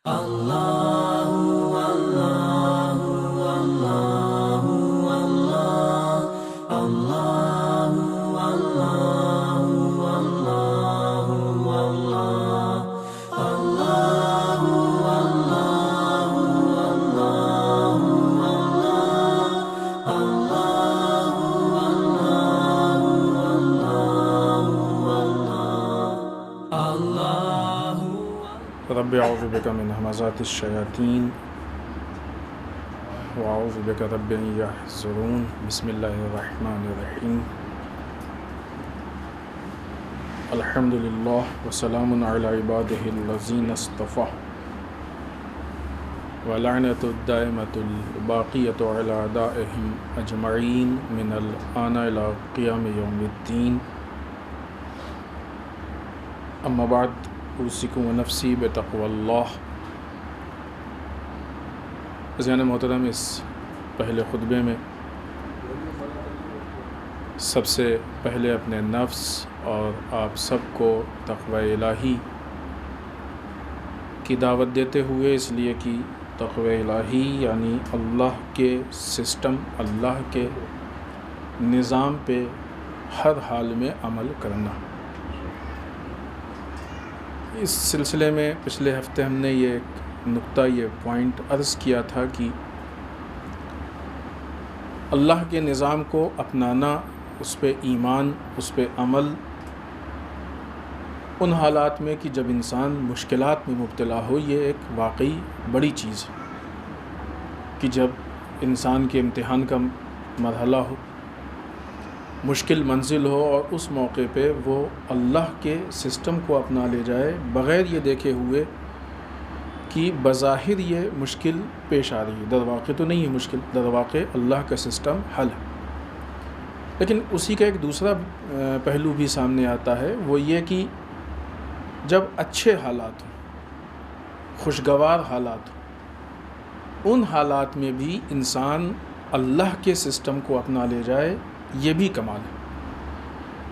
رب اعوذ بک من همزات الشیاطین واعوذ بک رب ان یحضرون بسم اللہ الرحمن الرحیم الحمد للہ وسلام علی عبادہ الذین اصطفى ولعنۃ الدائمۃ الباقیۃ علی اعدائہم اجمعین من الآن الی قیام یوم الدین اما بعد اوصیکم ونفسی بتقوی اللہ۔ عزیزان محترم، اس پہلے خطبے میں سب سے پہلے اپنے نفس اور آپ سب کو تقوی الہی کی دعوت دیتے ہوئے، اس لیے کہ تقوی الہی یعنی اللہ کے سسٹم، اللہ کے نظام پہ ہر حال میں عمل کرنا۔ اس سلسلے میں پچھلے ہفتے ہم نے یہ نقطہ، یہ پوائنٹ عرض کیا تھا کہ اللہ کے نظام کو اپنانا، اس پہ ایمان، اس پہ عمل ان حالات میں کہ جب انسان مشکلات میں مبتلا ہو، یہ ایک واقعی بڑی چیز ہے کہ جب انسان کے امتحان کا مرحلہ ہو، مشکل منزل ہو، اور اس موقع پہ وہ اللہ کے سسٹم کو اپنا لے جائے بغیر یہ دیکھے ہوئے کہ بظاہر یہ مشکل پیش آ رہی ہے، در واقع تو نہیں ہے مشکل، در واقع اللہ کا سسٹم حل ہے۔ لیکن اسی کا ایک دوسرا پہلو بھی سامنے آتا ہے، وہ یہ کہ جب اچھے حالات ہوں، خوشگوار حالات ہوں، ان حالات میں بھی انسان اللہ کے سسٹم کو اپنا لے جائے، یہ بھی کمال ہے۔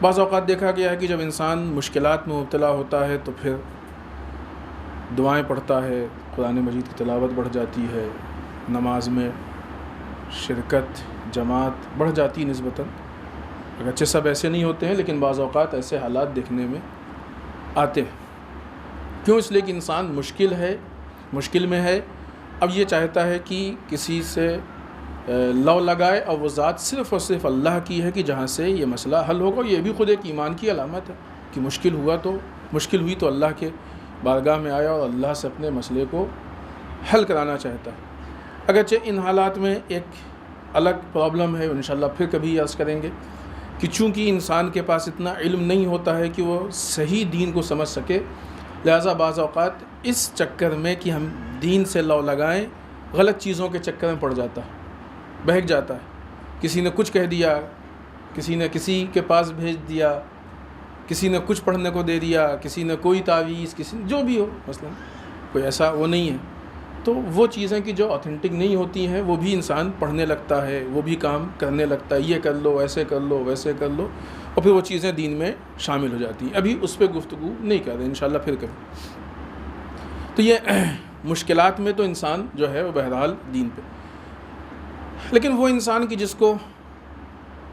بعض اوقات دیکھا گیا ہے کہ جب انسان مشکلات میں مبتلا ہوتا ہے تو پھر دعائیں پڑھتا ہے، قرآن مجید کی تلاوت بڑھ جاتی ہے، نماز میں شرکت، جماعت بڑھ جاتی نسبتاً، اگرچہ سب ایسے نہیں ہوتے ہیں لیکن بعض اوقات ایسے حالات دیکھنے میں آتے ہیں۔ کیوں؟ اس لیے کہ انسان مشکل میں ہے، اب یہ چاہتا ہے کہ کسی سے لو لگائے، اور وہ ذات صرف اور صرف اللہ کی ہے کہ جہاں سے یہ مسئلہ حل ہوگا۔ یہ بھی خود ایک ایمان کی علامت ہے کہ مشکل ہوئی تو اللہ کے بارگاہ میں آیا اور اللہ سے اپنے مسئلے کو حل کرانا چاہتا ہے۔ اگرچہ ان حالات میں ایک الگ پرابلم ہے، انشاءاللہ پھر کبھی عرض کریں گے کہ چونکہ انسان کے پاس اتنا علم نہیں ہوتا ہے کہ وہ صحیح دین کو سمجھ سکے، لہٰذا بعض اوقات اس چکر میں کہ ہم دین سے لو لگائیں، غلط چیزوں کے چکر میں پڑ جاتا ہے، بہک جاتا ہے۔ کسی نے کچھ کہہ دیا، کسی نے کسی کے پاس بھیج دیا، کسی نے کچھ پڑھنے کو دے دیا، کسی نے کوئی تعویذ، کسی نے جو بھی ہو، مثلا کوئی ایسا وہ نہیں ہے، تو وہ چیزیں کہ جو اوتھینٹک نہیں ہوتی ہیں وہ بھی انسان پڑھنے لگتا ہے، وہ بھی کام کرنے لگتا ہے، یہ کر لو، ایسے کر لو، ویسے کر لو، اور پھر وہ چیزیں دین میں شامل ہو جاتی ہیں۔ ابھی اس پہ گفتگو نہیں کر رہے، انشاءاللہ پھر کریں۔ تو یہ مشکلات میں تو انسان جو ہے وہ بہرحال دین پہ، لیکن وہ انسان کی جس کو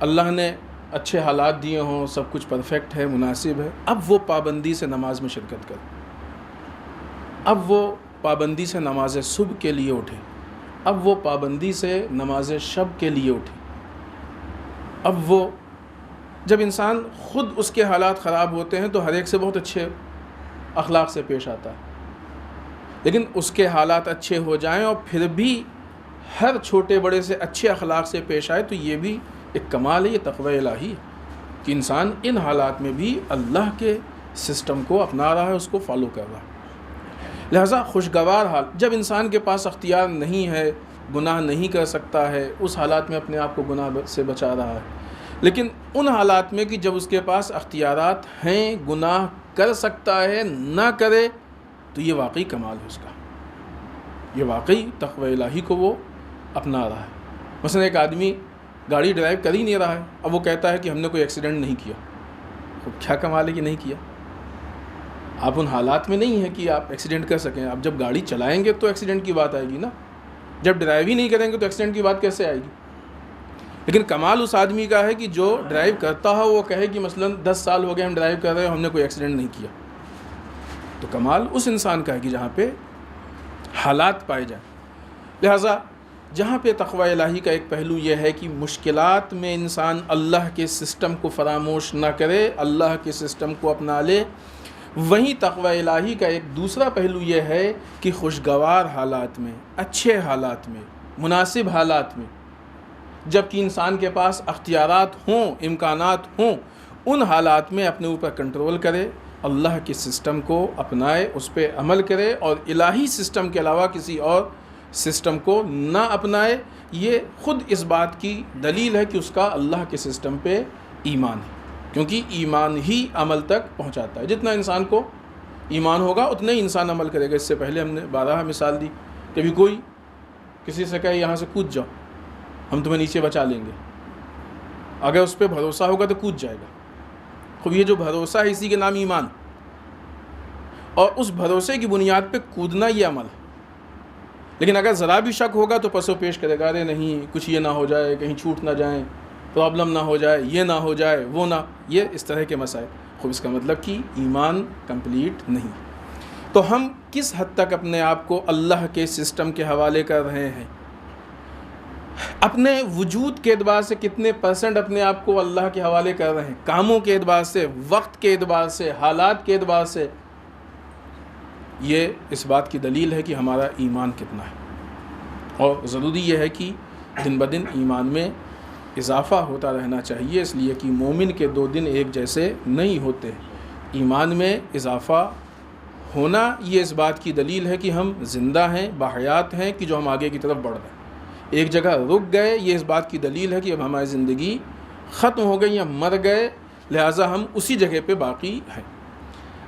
اللہ نے اچھے حالات دیے ہوں، سب کچھ پرفیکٹ ہے، مناسب ہے، اب وہ پابندی سے نماز میں شرکت کرے، اب وہ پابندی سے نماز صبح کے لیے اٹھے، اب وہ پابندی سے نماز شب کے لیے اٹھے، اب وہ جب انسان خود اس کے حالات خراب ہوتے ہیں تو ہر ایک سے بہت اچھے اخلاق سے پیش آتا ہے، لیکن اس کے حالات اچھے ہو جائیں اور پھر بھی ہر چھوٹے بڑے سے اچھے اخلاق سے پیش آئے، تو یہ بھی ایک کمال ہے، یہ تقوی الہی ہے کہ انسان ان حالات میں بھی اللہ کے سسٹم کو اپنا رہا ہے، اس کو فالو کر رہا ہے۔ لہٰذا خوشگوار حال، جب انسان کے پاس اختیار نہیں ہے، گناہ نہیں کر سکتا ہے، اس حالات میں اپنے آپ کو گناہ سے بچا رہا ہے، لیکن ان حالات میں کہ جب اس کے پاس اختیارات ہیں، گناہ کر سکتا ہے، نہ کرے، تو یہ واقعی کمال ہے اس کا، یہ واقعی تقوی الہی کو وہ اپنا رہا ہے۔ مثلا ایک آدمی گاڑی ڈرائیو کر ہی نہیں رہا ہے، اب وہ کہتا ہے کہ ہم نے کوئی ایکسیڈنٹ نہیں کیا، کیا کمال ہے کہ نہیں کیا؟ آپ ان حالات میں نہیں ہیں کہ آپ ایکسیڈنٹ کر سکیں. آپ جب گاڑی چلائیں گے تو ایکسیڈنٹ کی بات آئے گی نا. جب ڈرائیو ہی نہیں کریں گے تو ایکسیڈنٹ کی بات کیسے آئے گی؟ لیکن کمال اس آدمی کا ہے کہ جو ڈرائیو کرتا ہو وہ کہے کہ مثلا 10 سال ہو گئے ہم ڈرائیو کر رہے ہیں، ہم نے کوئی ایکسیڈنٹ نہیں کیا. تو کمال اس انسان کا ہے کہ جہاں پہ حالات پائے جائیں. لہٰذا جہاں پہ تقوی الہی کا ایک پہلو یہ ہے کہ مشکلات میں انسان اللہ کے سسٹم کو فراموش نہ کرے، اللہ کے سسٹم کو اپنا لے. وہیں تقوی الہی کا ایک دوسرا پہلو یہ ہے کہ خوشگوار حالات میں، اچھے حالات میں، مناسب حالات میں، جب کہ انسان کے پاس اختیارات ہوں، امکانات ہوں، ان حالات میں اپنے اوپر کنٹرول کرے، اللہ کے سسٹم کو اپنائے، اس پہ عمل کرے اور الہی سسٹم کے علاوہ کسی اور سسٹم کو نہ اپنائے. یہ خود اس بات کی دلیل ہے کہ اس کا اللہ کے سسٹم پہ ایمان ہے، کیونکہ ایمان ہی عمل تک پہنچاتا ہے. جتنا انسان کو ایمان ہوگا اتنا ہی انسان عمل کرے گا. اس سے پہلے ہم نے 12 مثال دی. کبھی کوئی کسی سے کہے یہاں سے کود جاؤ، ہم تمہیں نیچے بچا لیں گے، اگر اس پہ بھروسہ ہوگا تو کود جائے گا. خوب یہ جو بھروسہ ہے اسی کے نام ایمان، اور اس بھروسے کی بنیاد پہ کودنا یہ عمل ہے. لیکن اگر ذرا بھی شک ہوگا تو پس و پیش کرے گا، ارے نہیں کچھ یہ نہ ہو جائے، کہیں چھوٹ نہ جائیں، پرابلم نہ ہو جائے، یہ نہ ہو جائے، وہ نہ، یہ اس طرح کے مسائل. خوب اس کا مطلب کہ ایمان کمپلیٹ نہیں. تو ہم کس حد تک اپنے آپ کو اللہ کے سسٹم کے حوالے کر رہے ہیں؟ اپنے وجود کے اعتبار سے کتنے % اپنے آپ کو اللہ کے حوالے کر رہے ہیں؟ کاموں کے اعتبار سے، وقت کے اعتبار سے، حالات کے اعتبار سے. یہ اس بات کی دلیل ہے کہ ہمارا ایمان کتنا ہے. اور ضروری یہ ہے کہ دن بدن ایمان میں اضافہ ہوتا رہنا چاہیے، اس لیے کہ مومن کے 2 دن ایک جیسے نہیں ہوتے. ایمان میں اضافہ ہونا یہ اس بات کی دلیل ہے کہ ہم زندہ ہیں، باحیات ہیں، کہ جو ہم آگے کی طرف بڑھ رہے ہیں. ایک جگہ رک گئے یہ اس بات کی دلیل ہے کہ اب ہماری زندگی ختم ہو گئی یا مر گئے، لہٰذا ہم اسی جگہ پہ باقی ہیں.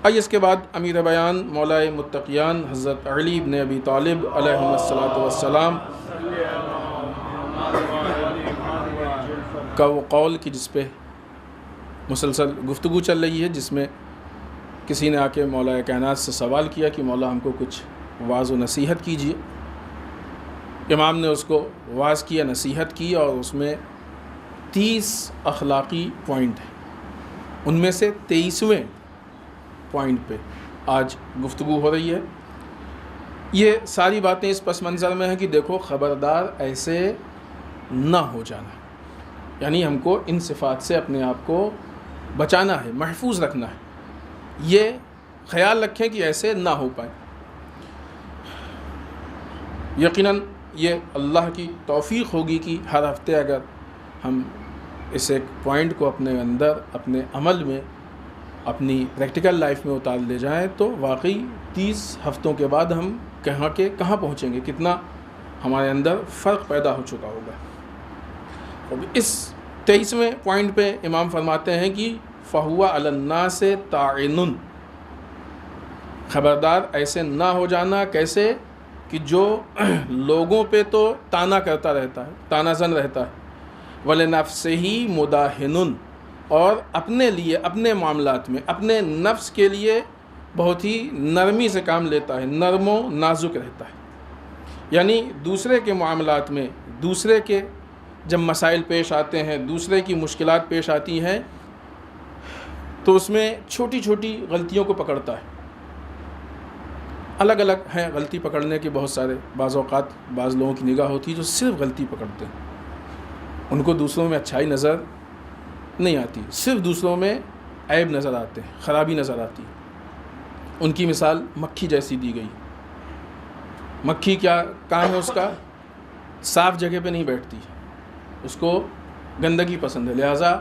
آئیے اس کے بعد امیر بیان مولائے متقیان حضرت علی بن ابی طالب علیہ الصلاۃ والسلام کا وہ قول کہ جس پہ مسلسل گفتگو چل رہی ہے، جس میں کسی نے آ کے مولا کائنات سے سوال کیا کہ مولا ہم کو کچھ واعظ و نصیحت کیجیے. امام نے اس کو واعظ کیا، نصیحت کی، اور اس میں 30 اخلاقی پوائنٹ ہیں. ان میں سے 23ویں پوائنٹ پہ آج گفتگو ہو رہی ہے. یہ ساری باتیں اس پس منظر میں ہیں کہ دیکھو خبردار ایسے نہ ہو جانا، یعنی ہم کو ان صفات سے اپنے آپ کو بچانا ہے، محفوظ رکھنا ہے. یہ خیال رکھیں کہ ایسے نہ ہو پائے. یقیناً یہ اللہ کی توفیق ہوگی کہ ہر ہفتے اگر ہم اس ایک پوائنٹ کو اپنے اندر، اپنے عمل میں، اپنی پریکٹیکل لائف میں اتار لے جائیں تو واقعی 30 ہفتوں کے بعد ہم کہاں پہنچیں گے، کتنا ہمارے اندر فرق پیدا ہو چکا ہوگا. اس 23ویں پوائنٹ پہ امام فرماتے ہیں کہ فَهُوَ عَلَى النَّاسِ طَاعِنٌ، خبردار ایسے نہ ہو جانا. کیسے کہ جو لوگوں پہ تو تانا کرتا رہتا ہے، تانا زن رہتا ہے، وَلِنَفْسِهِ مُدَاهِنٌ، اور اپنے لیے، اپنے معاملات میں، اپنے نفس کے لیے بہت ہی نرمی سے کام لیتا ہے، نرم و نازک رہتا ہے. یعنی دوسرے کے معاملات میں، دوسرے کے جب مسائل پیش آتے ہیں، دوسرے کی مشکلات پیش آتی ہیں تو اس میں چھوٹی چھوٹی غلطیوں کو پکڑتا ہے. الگ الگ ہیں غلطی پکڑنے کے بہت سارے. بعض اوقات بعض لوگوں کی نگاہ ہوتی ہے جو صرف غلطی پکڑتے ہیں، ان کو دوسروں میں اچھائی نظر نہیں آتی، صرف دوسروں میں عیب نظر آتے ہیں، خرابی نظر آتی ہے. ان کی مثال مکھی جیسی دی گئی. مکھی کیا کام ہے اس کا؟ صاف جگہ پہ نہیں بیٹھتی، اس کو گندگی پسند ہے، لہٰذا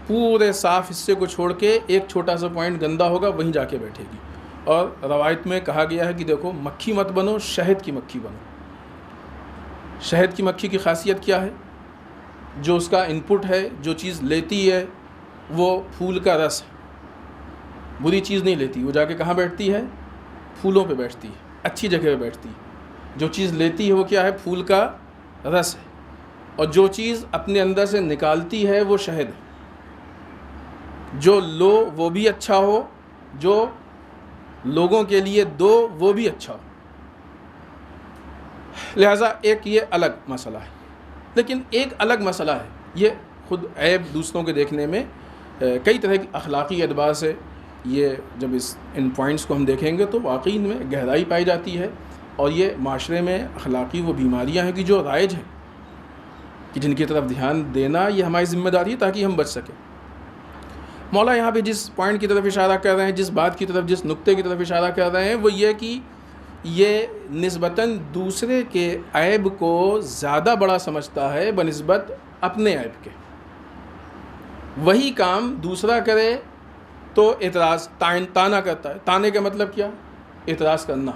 پورے صاف حصے کو چھوڑ کے ایک چھوٹا سا پوائنٹ گندا ہوگا وہیں جا کے بیٹھے گی. اور روایت میں کہا گیا ہے کہ دیکھو مکھی مت بنو، شہد کی مکھی بنو. شہد کی مکھی کی خاصیت کیا ہے؟ جو اس کا انپٹ ہے، جو چیز لیتی ہے وہ پھول کا رس ہے، بری چیز نہیں لیتی. وہ جا کے کہاں بیٹھتی ہے؟ پھولوں پہ بیٹھتی ہے، اچھی جگہ پہ بیٹھتی ہے. جو چیز لیتی ہے وہ کیا ہے؟ پھول کا رس ہے. اور جو چیز اپنے اندر سے نکالتی ہے وہ شہد ہے. جو لو وہ بھی اچھا ہو، جو لوگوں کے لیے دو وہ بھی اچھا ہو. لہٰذا ایک یہ الگ مسئلہ ہے. لیکن ایک الگ مسئلہ ہے یہ خود عیب دوسروں کے دیکھنے میں کئی طرح کی اخلاقی اعتبار سے یہ جب ان پوائنٹس کو ہم دیکھیں گے تو واقعی ان میں گہرائی پائی جاتی ہے. اور یہ معاشرے میں اخلاقی وہ بیماریاں ہیں کہ جو رائج ہیں کہ جن کی طرف دھیان دینا یہ ہماری ذمہ داری ہے تاکہ ہم بچ سکیں. مولا یہاں پہ جس پوائنٹ کی طرف اشارہ کر رہے ہیں, جس بات کی طرف, جس نقطے کی طرف اشارہ کر رہے ہیں وہ یہ کہ یہ نسبتاً دوسرے کے عیب کو زیادہ بڑا سمجھتا ہے بنسبت اپنے عیب کے. وہی کام دوسرا کرے تو اعتراض تانا کرتا ہے. تانے کا مطلب کیا؟ اعتراض کرنا.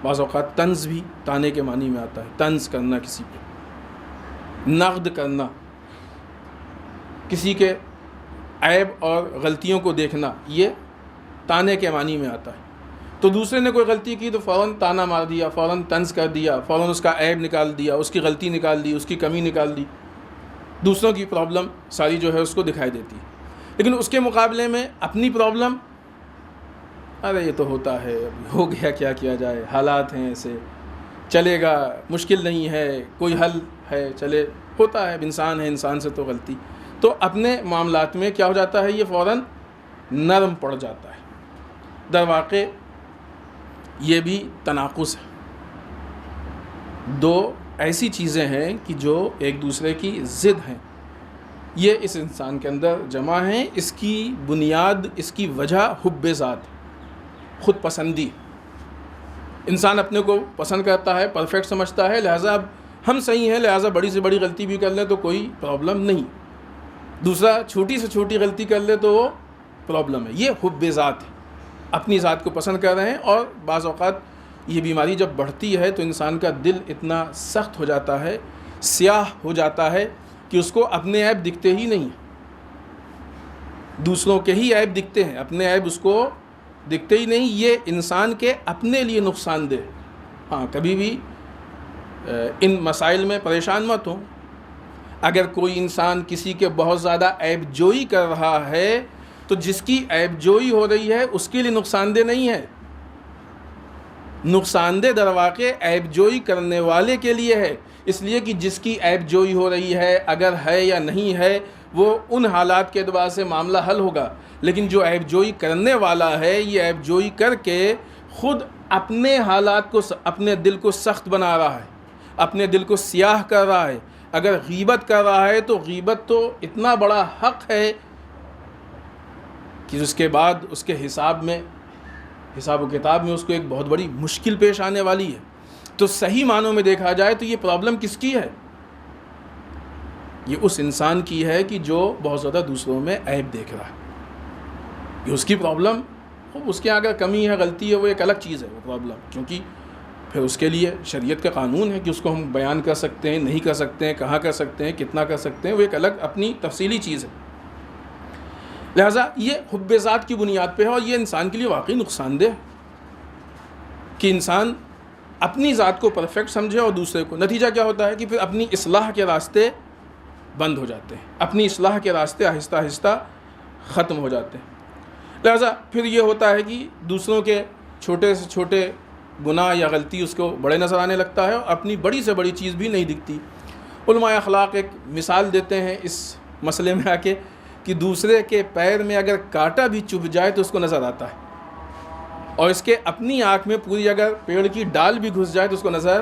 بعض اوقات طنز بھی تانے کے معنی میں آتا ہے. طنز کرنا کسی پہ, نقد کرنا, کسی کے عیب اور غلطیوں کو دیکھنا, یہ تانے کے معنی میں آتا ہے. تو دوسرے نے کوئی غلطی کی تو فوراً تانا مار دیا, فوراً طنز کر دیا, فوراً اس کا عیب نکال دیا, اس کی غلطی نکال دی, اس کی کمی نکال دی. دوسروں کی پرابلم ساری جو ہے اس کو دکھائی دیتی ہے. لیکن اس کے مقابلے میں اپنی پرابلم, ارے یہ تو ہوتا ہے, ہو گیا, کیا کیا جائے, حالات ہیں ایسے, چلے گا, مشکل نہیں ہے, کوئی حل ہے, چلے, ہوتا ہے, انسان ہے, انسان سے تو غلطی. تو اپنے معاملات میں کیا ہو جاتا ہے, یہ فوراً نرم پڑ جاتا ہے. در واقع یہ بھی تناقض ہے. دو ایسی چیزیں ہیں کہ جو ایک دوسرے کی ضد ہیں. یہ اس انسان کے اندر جمع ہیں. اس کی بنیاد, اس کی وجہ حب ذات, خود پسندی. انسان اپنے کو پسند کرتا ہے, پرفیکٹ سمجھتا ہے, لہٰذا اب ہم صحیح ہیں, لہٰذا بڑی سے بڑی غلطی بھی کر لیں تو کوئی پرابلم نہیں. دوسرا چھوٹی سے چھوٹی غلطی کر لے تو وہ پرابلم ہے. یہ حب ذات ہے, اپنی ذات کو پسند کر رہے ہیں. اور بعض اوقات یہ بیماری جب بڑھتی ہے تو انسان کا دل اتنا سخت ہو جاتا ہے, سیاہ ہو جاتا ہے کہ اس کو اپنے عیب دکھتے ہی نہیں. دوسروں کے ہی عیب دکھتے ہیں, اپنے عیب اس کو دکھتے ہی نہیں. یہ انسان کے اپنے لیے نقصان دہ. ہاں, کبھی بھی ان مسائل میں پریشان مت ہوں. اگر کوئی انسان کسی کے بہت زیادہ عیب جوئی کر رہا ہے تو جس کی عیب جوئی ہو رہی ہے اس کے لیے نقصان دہ نہیں ہے. نقصان دہ در واقع عیب جوئی کرنے والے کے لیے ہے. اس لیے کہ جس کی عیب جوئی ہو رہی ہے, اگر ہے یا نہیں ہے, وہ ان حالات کے اعتبار سے معاملہ حل ہوگا. لیکن جو عیب جوئی کرنے والا ہے, یہ عیب جوئی کر کے خود اپنے حالات کو, اپنے دل کو سخت بنا رہا ہے, اپنے دل کو سیاہ کر رہا ہے. اگر غیبت کر رہا ہے تو غیبت تو اتنا بڑا حق ہے کہ اس کے بعد اس کے حساب و کتاب میں اس کو ایک بہت بڑی مشکل پیش آنے والی ہے. تو صحیح معنوں میں دیکھا جائے تو یہ پرابلم کس کی ہے؟ یہ اس انسان کی ہے کہ جو بہت زیادہ دوسروں میں عیب دیکھ رہا ہے. یہ اس کی پرابلم. اس کے اگر کمی ہے, غلطی ہے, وہ ایک الگ چیز ہے وہ پرابلم, کیونکہ پھر اس کے لیے شریعت کا قانون ہے کہ اس کو ہم بیان کر سکتے ہیں, نہیں کر سکتے ہیں, کہاں کر سکتے ہیں, کتنا کر سکتے ہیں, وہ ایک الگ اپنی تفصیلی چیز ہے. لہٰذا یہ حب ذات کی بنیاد پہ ہے اور یہ انسان کے لیے واقعی نقصان دہ کہ انسان اپنی ذات کو پرفیکٹ سمجھے اور دوسرے کو. نتیجہ کیا ہوتا ہے کہ پھر اپنی اصلاح کے راستے بند ہو جاتے ہیں, اپنی اصلاح کے راستے آہستہ آہستہ ختم ہو جاتے ہیں. لہٰذا پھر یہ ہوتا ہے کہ دوسروں کے چھوٹے سے چھوٹے گناہ یا غلطی اس کو بڑے نظر آنے لگتا ہے اور اپنی بڑی سے بڑی چیز بھی نہیں دکھتی. علماء اخلاق ایک مثال دیتے ہیں اس مسئلے میں آ کے کہ دوسرے کے پیر میں اگر کانٹا بھی چبھ جائے تو اس کو نظر آتا ہے, اور اس کے اپنی آنکھ میں پوری اگر پیڑ کی ڈال بھی گھس جائے تو اس کو نظر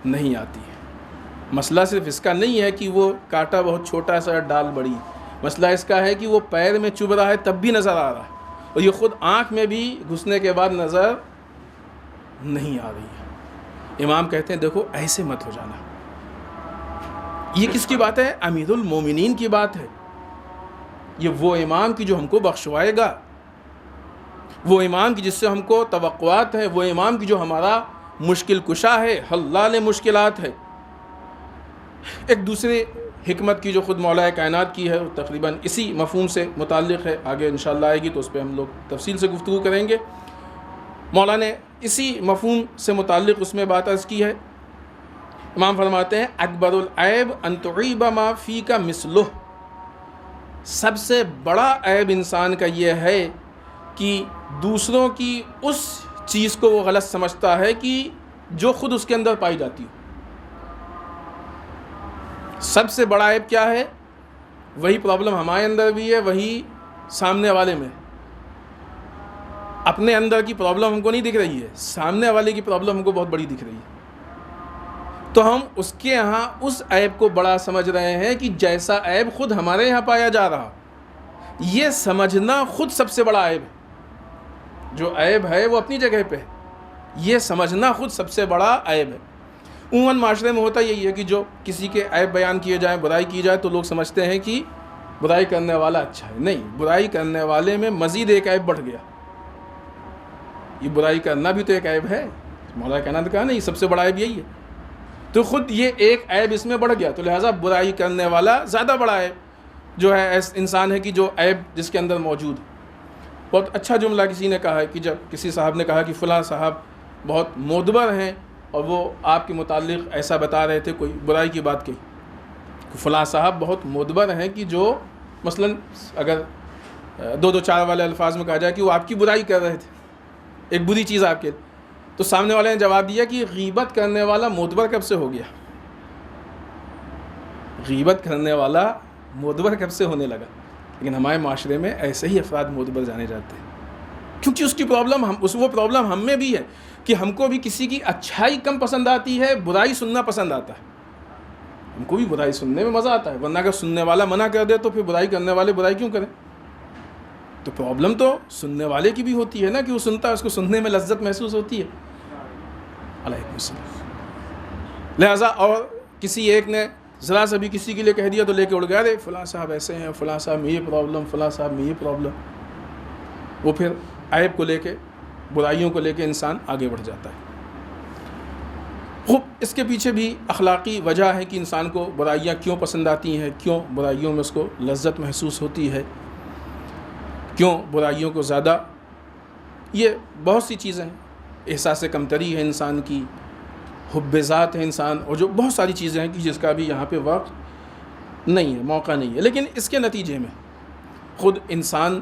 نہیں آتی ہے. مسئلہ صرف اس کا نہیں ہے کہ وہ کانٹا بہت چھوٹا سا, ڈال بڑی. مسئلہ اس کا ہے کہ وہ پیر میں چبھ رہا ہے تب بھی نظر آ رہا ہے, اور یہ خود آنکھ میں بھی گھسنے کے بعد نظر نہیں آ رہی ہے. امام کہتے ہیں دیکھو ایسے مت ہو جانا. یہ کس کی بات ہے؟ امیر المومنین کی بات ہے. یہ وہ امام کی جو ہم کو بخشوائے گا, وہ امام کی جس سے ہم کو توقعات ہیں, وہ امام کی جو ہمارا مشکل کشا ہے, حلال مشکلات ہے. ایک دوسری حکمت کی جو خود مولا کائنات کی ہے وہ تقریباً اسی مفہوم سے متعلق ہے, آگے انشاءاللہ آئے گی تو اس پہ ہم لوگ تفصیل سے گفتگو کریں گے. مولا نے اسی مفہوم سے متعلق اس میں بات عرض کی ہے. امام فرماتے ہیں اکبر العیب ان تعیب ما فیک مثلہ, سب سے بڑا عیب انسان کا یہ ہے کہ دوسروں کی اس چیز کو وہ غلط سمجھتا ہے کہ جو خود اس کے اندر پائی جاتی ہو۔ سب سے بڑا عیب کیا ہے؟ وہی پرابلم ہمارے اندر بھی ہے، وہی سامنے والے میں۔ اپنے اندر کی پرابلم ہم کو نہیں دکھ رہی ہے، سامنے والے کی پرابلم ہم کو بہت بڑی دکھ رہی ہے، تو ہم اس کے یہاں اس عیب کو بڑا سمجھ رہے ہیں کہ جیسا عیب خود ہمارے یہاں پایا جا رہا۔ یہ سمجھنا خود سب سے بڑا عیب ہے۔ جو عیب ہے وہ اپنی جگہ پہ ہے، یہ سمجھنا خود سب سے بڑا عیب ہے۔ عموماً معاشرے میں ہوتا یہی ہے کہ جو کسی کے عیب بیان کیے جائیں، برائی کی جائے، تو لوگ سمجھتے ہیں کہ برائی کرنے والا اچھا ہے۔ نہیں، برائی کرنے والے میں مزید ایک عیب بڑھ گیا۔ یہ برائی کرنا بھی تو ایک عیب ہے، مولا کائنات نے کہا نہیں، سب سے بڑا عیب یہی ہے، تو خود یہ ایک عیب اس میں بڑھ گیا، تو لہٰذا برائی کرنے والا زیادہ بڑا عیب جو ہے انسان ہے کہ جو عیب جس کے اندر موجود ہے۔ بہت اچھا جملہ کسی نے کہا ہے کہ جب کسی صاحب نے کہا کہ فلاں صاحب بہت معتبر ہیں اور وہ آپ کے متعلق ایسا بتا رہے تھے، کوئی برائی کی بات کہی، فلاں صاحب بہت معتبر ہیں کہ جو مثلاً اگر دو چار والے الفاظ میں کہا جائے کہ وہ آپ کی برائی کر رہے تھے، ایک بری چیز آپ کے، تو سامنے والے نے جواب دیا کہ غیبت کرنے والا معتبر کب سے ہو گیا؟ غیبت کرنے والا معتبر کب سے ہونے لگا؟ لیکن ہمارے معاشرے میں ایسے ہی افراد معتبر جانے جاتے ہیں، کیونکہ اس کی پرابلم وہ پرابلم ہم میں بھی ہے کہ ہم کو بھی کسی کی اچھائی کم پسند آتی ہے، برائی سننا پسند آتا ہے۔ ہم کو بھی برائی سننے میں مزہ آتا ہے، ورنہ اگر سننے والا منع کر دے تو پھر برائی کرنے والے برائی کیوں کریں؟ تو پرابلم تو سننے والے کی بھی ہوتی ہے نا، کہ وہ سنتا ہے، اس کو سننے میں لذت محسوس ہوتی ہے۔ علیکم السلام۔ لہٰذا اور کسی ایک نے ذرا سا بھی کسی کے لیے کہہ دیا تو لے کے اڑ گیا، رے فلاں صاحب ایسے ہیں، فلاں صاحب میں یہ پرابلم، فلاں صاحب میں یہ پرابلم۔ وہ پھر عیب کو لے کے، برائیوں کو لے کے انسان آگے بڑھ جاتا ہے۔ خوب اس کے پیچھے بھی اخلاقی وجہ ہے کہ انسان کو برائیاں کیوں پسند آتی ہیں، کیوں برائیوں میں اس کو لذت محسوس ہوتی ہے، کیوں برائیوں کو زیادہ، یہ بہت سی چیزیں ہیں۔ احساس کمتری ہے انسان کی، حب ذات ہے انسان، اور جو بہت ساری چیزیں ہیں کہ جس کا بھی یہاں پہ وقت نہیں ہے، موقع نہیں ہے۔ لیکن اس کے نتیجے میں خود انسان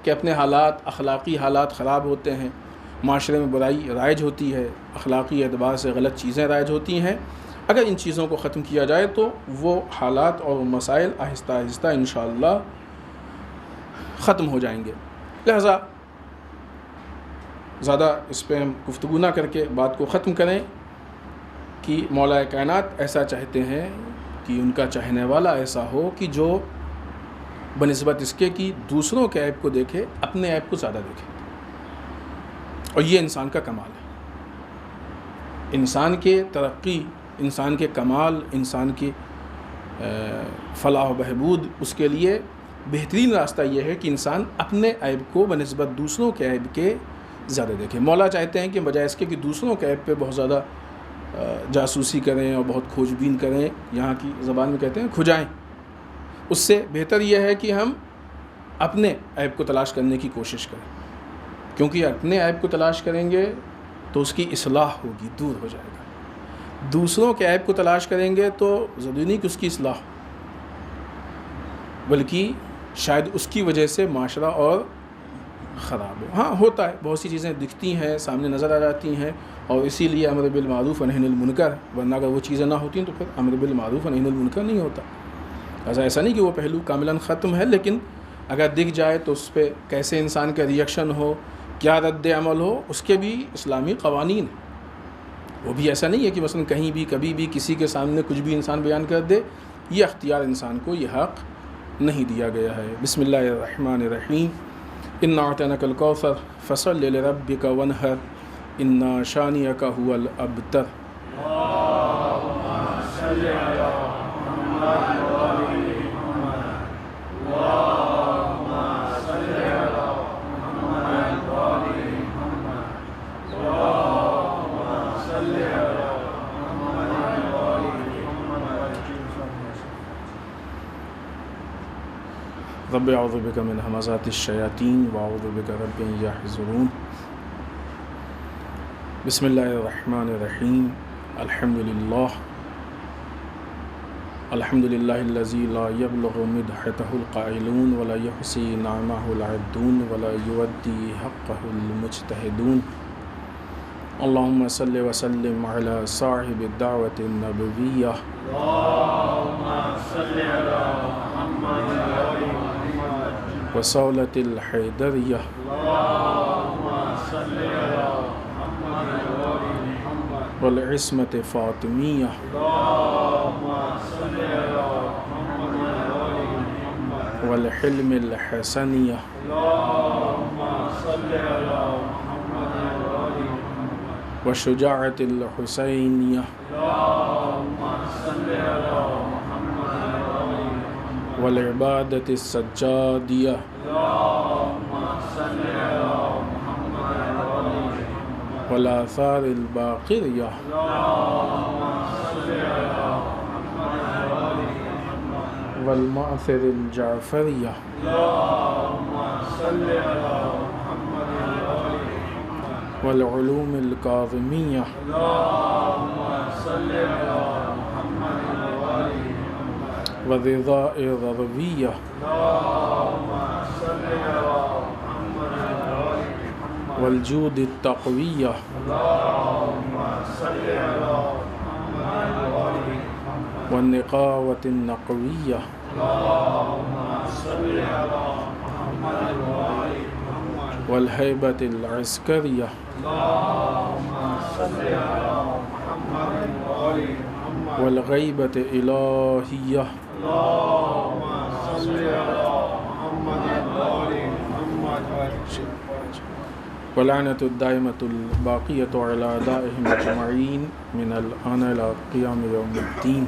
کے اپنے حالات، اخلاقی حالات خراب ہوتے ہیں، معاشرے میں برائی رائج ہوتی ہے، اخلاقی اعتبار سے غلط چیزیں رائج ہوتی ہیں۔ اگر ان چیزوں کو ختم کیا جائے تو وہ حالات اور مسائل آہستہ آہستہ انشاءاللہ ختم ہو جائیں گے۔ لہذا زیادہ اس پہ ہم گفتگو نہ کر کے بات کو ختم کریں کہ مولا کائنات ایسا چاہتے ہیں کہ ان کا چاہنے والا ایسا ہو کہ جو بنسبت اس کے کہ دوسروں کے عیب کو دیکھے، اپنے عیب کو زیادہ دیکھے، اور یہ انسان کا کمال ہے۔ انسان کے ترقی، انسان کے کمال، انسان کے فلاح و بہبود، اس کے لیے بہترین راستہ یہ ہے کہ انسان اپنے عیب کو بنسبت دوسروں کے عیب کے زیادہ دیکھیں۔ مولا چاہتے ہیں کہ بجائے اس کے کہ دوسروں کے عیب پہ بہت زیادہ جاسوسی کریں اور بہت کھوج بین کریں، یہاں کی زبان میں کہتے ہیں کھجائیں، اس سے بہتر یہ ہے کہ ہم اپنے عیب کو تلاش کرنے کی کوشش کریں، کیونکہ اپنے عیب کو تلاش کریں گے تو اس کی اصلاح ہوگی، دور ہو جائے گا۔ دوسروں کے عیب کو تلاش کریں گے تو ضروری نہیں کہ اس کی اصلاح ہو، بلکہ شاید اس کی وجہ سے معاشرہ اور خراب ہو۔ ہاں ہوتا ہے، بہت سی چیزیں دکھتی ہیں، سامنے نظر آ جاتی ہیں، اور اسی لیے امر بالمعروف و نہی عن المنکر، ورنہ اگر وہ چیزیں نہ ہوتی تو پھر امر بالمعروف و نہی عن المنکر نہیں ہوتا۔ ایسا نہیں کہ وہ پہلو کاملاً ختم ہے، لیکن اگر دکھ جائے تو اس پہ کیسے انسان کا ریئیکشن ہو، کیا رد عمل ہو، اس کے بھی اسلامی قوانین ہیں۔ وہ بھی ایسا نہیں ہے کہ مثلا کہیں بھی کبھی بھی کسی کے سامنے کچھ بھی انسان بیان کر دے، یہ اختیار انسان کو، یہ حق نہیں دیا گیا ہے۔ بسم اللہ الرحمن الرحیم، انا اعطیناک الکوثر فصل لربک وانحر ان شانئک هو الابتر۔ رب اعوذ بک من همزات الشیاطین واعوذ بک رب ان یحضرون۔ بسم اللہ الرحمن الرحیم، الحمد للہ الحمدللہ الذی لا یبلغ مدحتہ القائلون ولا یحصی نعمہ العدون ولا یودی حقہ المجتہدون اللہم صلی وسلم علی صاحب الدعوة النبویہ وصولة الحیدریہ والعصمة فاطمیہ والحلم الحسنیہ والشجاعة الحسینیہ والعبادة السجادیہ والآثار الباقریہ والمأثر الجعفریہ والعلوم الکاظمیہ والرضاء الرضویہ والجود التقویہ والنقاوة النقویہ والہیبة العسکریہ والغیبة الہیہ واللعنة الدائمة الباقية على أعدائهم أجمعين من الآن إلى قيام يوم الدين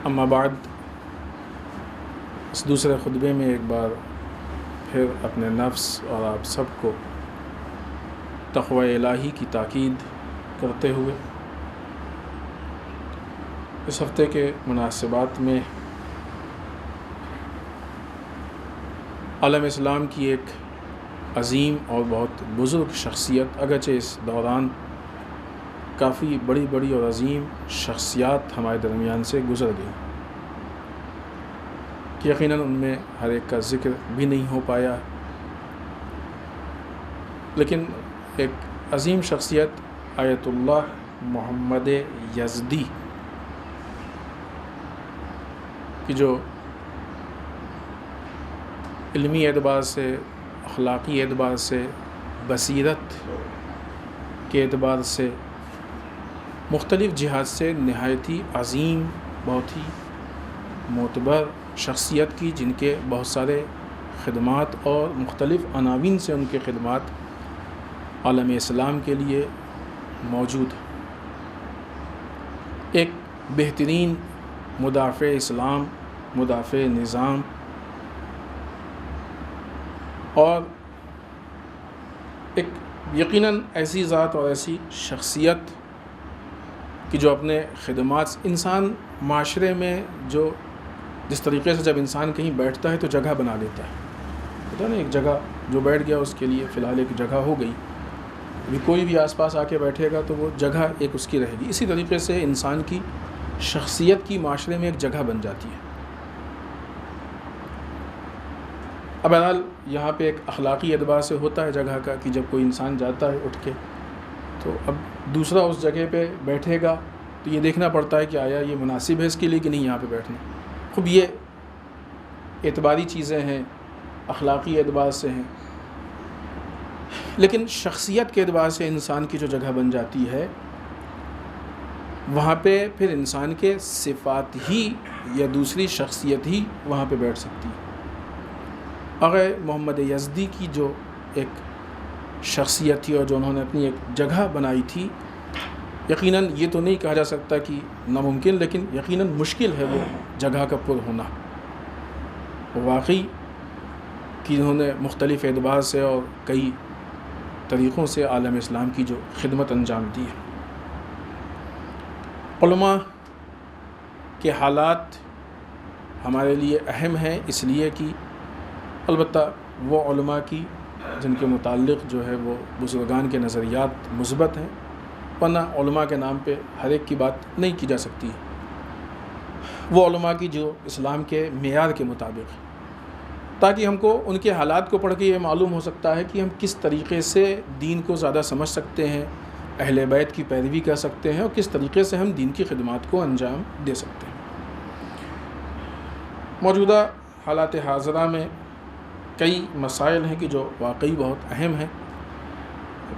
اما بعد، اس دوسرے خطبے میں ایک بار پھر اپنے نفس اور آپ سب کو تقوی الہی کی تاکید کرتے ہوئے اس ہفتے کے مناسبات میں عالم اسلام کی ایک عظیم اور بہت بزرگ شخصیت، اگرچہ اس دوران کافی بڑی بڑی اور عظیم شخصیات ہمارے درمیان سے گزر گئی کہ یقیناً ان میں ہر ایک کا ذکر بھی نہیں ہو پایا، لیکن ایک عظیم شخصیت آیت اللہ محمد یزدی کی جو علمی اعتبار سے، اخلاقی اعتبار سے، بصیرت کے اعتبار سے، مختلف جہات سے نہایت ہی عظیم، بہت ہی معتبر شخصیت کی، جن کے بہت سارے خدمات اور مختلف عناوین سے ان کے خدمات عالم اسلام کے لیے موجود ہیں۔ ایک بہترین مدافع اسلام، مدافع نظام، اور ایک یقیناً ایسی ذات اور ایسی شخصیت کہ جو اپنے خدمات، انسان معاشرے میں جو جس طریقے سے جب انسان کہیں بیٹھتا ہے تو جگہ بنا لیتا ہے، پتہ نا، ایک جگہ جو بیٹھ گیا اس کے لیے فی الحال ایک جگہ ہو گئی، ابھی کوئی بھی آس پاس آ کے بیٹھے گا تو وہ جگہ ایک اس کی رہے گی۔ اسی طریقے سے انسان کی شخصیت کی معاشرے میں ایک جگہ بن جاتی ہے۔ اب بہرحال یہاں پہ ایک اخلاقی اعتبار سے ہوتا ہے جگہ کا کہ جب کوئی انسان جاتا ہے اٹھ کے تو اب دوسرا اس جگہ پہ بیٹھے گا تو یہ دیکھنا پڑتا ہے کہ آیا یہ مناسب ہے اس کے لیے کہ نہیں یہاں پہ بیٹھنا۔ خوب یہ اعتباری چیزیں ہیں، اخلاقی اعتبار سے ہیں، لیکن شخصیت کے اعتبار سے انسان کی جو جگہ بن جاتی ہے وہاں پہ پھر انسان کے صفات ہی یا دوسری شخصیت ہی وہاں پہ بیٹھ سکتی ہے۔ اگر محمد یزدی کی جو ایک شخصیت تھی اور جو انہوں نے اپنی ایک جگہ بنائی تھی، یقیناً یہ تو نہیں کہا جا سکتا کہ ناممکن، لیکن یقیناً مشکل ہے وہ جگہ کا پر ہونا۔ واقعی کہ انہوں نے مختلف اعتبار سے اور کئی طریقوں سے عالم اسلام کی جو خدمت انجام دی ہے۔ علماء کے حالات ہمارے لیے اہم ہیں، اس لیے کہ البتہ وہ علماء کی جن کے متعلق جو ہے وہ بزرگان کے نظریات مثبت ہیں، ورنہ علماء کے نام پہ ہر ایک کی بات نہیں کی جا سکتی، وہ علماء کی جو اسلام کے معیار کے مطابق، تاکہ ہم کو ان کے حالات کو پڑھ کے یہ معلوم ہو سکتا ہے کہ ہم کس طریقے سے دین کو زیادہ سمجھ سکتے ہیں، اہل بیت کی پیروی کر سکتے ہیں، اور کس طریقے سے ہم دین کی خدمات کو انجام دے سکتے ہیں۔ موجودہ حالات حاضرہ میں کئی مسائل ہیں کہ جو واقعی بہت اہم ہیں۔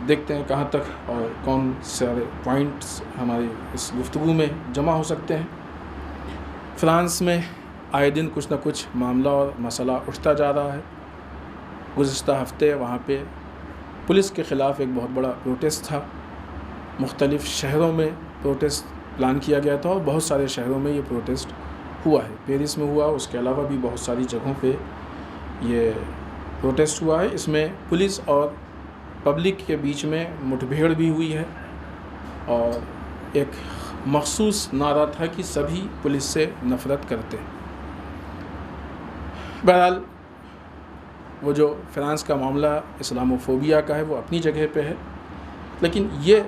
دیکھتے ہیں کہاں تک اور کون سارے پوائنٹس ہماری اس گفتگو میں جمع ہو سکتے ہیں۔ فرانس میں آئے دن کچھ نہ کچھ معاملہ اور مسئلہ اٹھتا جا رہا ہے۔ گزشتہ ہفتے وہاں پہ پولیس کے خلاف ایک بہت بڑا پروٹیسٹ تھا۔ مختلف شہروں میں پروٹیسٹ پلان کیا گیا تھا اور بہت سارے شہروں میں یہ پروٹیسٹ ہوا ہے۔ پیرس میں ہوا، اس کے علاوہ بھی بہت ساری جگہوں پہ یہ پروٹیسٹ ہوا ہے۔ اس میں پولیس اور پبلک کے بیچ میں مٹبھیڑ بھی ہوئی ہے، اور ایک مخصوص نعرہ تھا کہ سبھی پولیس سے نفرت کرتے ہیں۔ بہرحال وہ جو فرانس کا معاملہ اسلاموفوبیا کا ہے وہ اپنی جگہ پہ ہے، لیکن یہ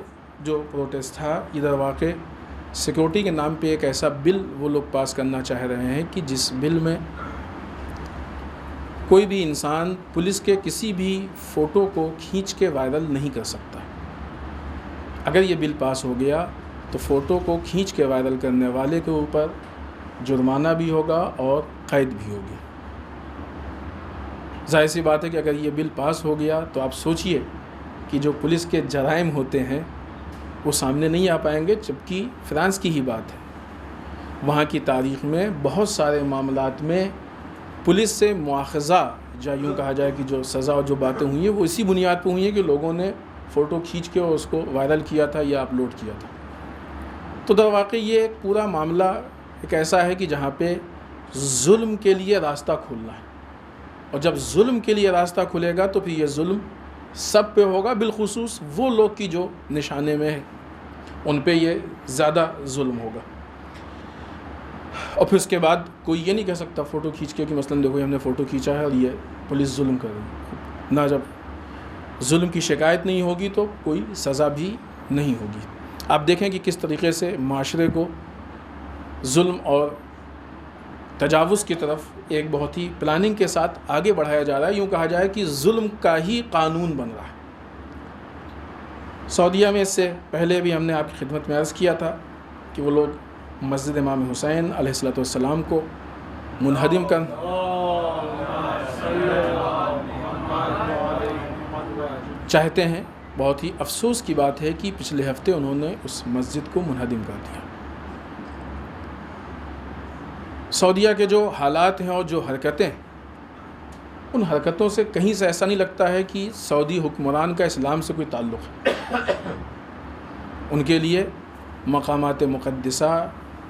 جو پروٹیسٹ تھا یہ در واقع سیکورٹی کے نام پہ ایک ایسا بل وہ لوگ پاس کرنا چاہ رہے ہیں کہ جس بل میں کوئی بھی انسان پولیس کے کسی بھی فوٹو کو کھینچ کے وائرل نہیں کر سکتا۔ اگر یہ بل پاس ہو گیا تو فوٹو کو کھینچ کے وائرل کرنے والے کے اوپر جرمانہ بھی ہوگا اور قید بھی ہوگی۔ ظاہر سی بات ہے کہ اگر یہ بل پاس ہو گیا تو آپ سوچئے کہ جو پولیس کے جرائم ہوتے ہیں وہ سامنے نہیں آ پائیں گے، جبکہ فرانس کی ہی بات ہے۔ وہاں کی تاریخ میں بہت سارے معاملات میں پولیس سے مواخذہ، یا یوں کہا جائے کہ جو سزا اور جو باتیں ہوئی ہیں وہ اسی بنیاد پہ ہوئی ہیں کہ لوگوں نے فوٹو کھینچ کے اس کو وائرل کیا تھا یا اپلوڈ کیا تھا۔ تو در واقع یہ ایک پورا معاملہ ایک ایسا ہے کہ جہاں پہ ظلم کے لیے راستہ کھولنا ہے، اور جب ظلم کے لیے راستہ کھلے گا تو پھر یہ ظلم سب پہ ہوگا، بالخصوص وہ لوگ کی جو نشانے میں ہے ان پہ یہ زیادہ ظلم ہوگا۔ اور پھر اس کے بعد کوئی یہ نہیں کہہ سکتا فوٹو کھینچ کے کہ مثلاً دیکھو ہم نے فوٹو کھینچا ہے اور یہ پولیس ظلم کر رہی ہے۔ نہ، جب ظلم کی شکایت نہیں ہوگی تو کوئی سزا بھی نہیں ہوگی۔ آپ دیکھیں کہ کس طریقے سے معاشرے کو ظلم اور تجاوز کی طرف ایک بہت ہی پلاننگ کے ساتھ آگے بڑھایا جا رہا ہے۔ یوں کہا جائے کہ ظلم کا ہی قانون بن رہا ہے۔ سعودیہ میں اس سے پہلے بھی ہم نے آپ کی خدمت میں عرض کیا تھا کہ وہ لوگ مسجد امام حسین علیہ السلام کو منہدم کر چاہتے ہیں۔ بہت ہی افسوس کی بات ہے کہ پچھلے ہفتے انہوں نے اس مسجد کو منہدم کر دیا۔ سعودیہ کے جو حالات ہیں اور جو حرکتیں، ان حرکتوں سے کہیں سے ایسا نہیں لگتا ہے کہ سعودی حکمران کا اسلام سے کوئی تعلق ہے۔ ان کے لیے مقامات مقدسہ،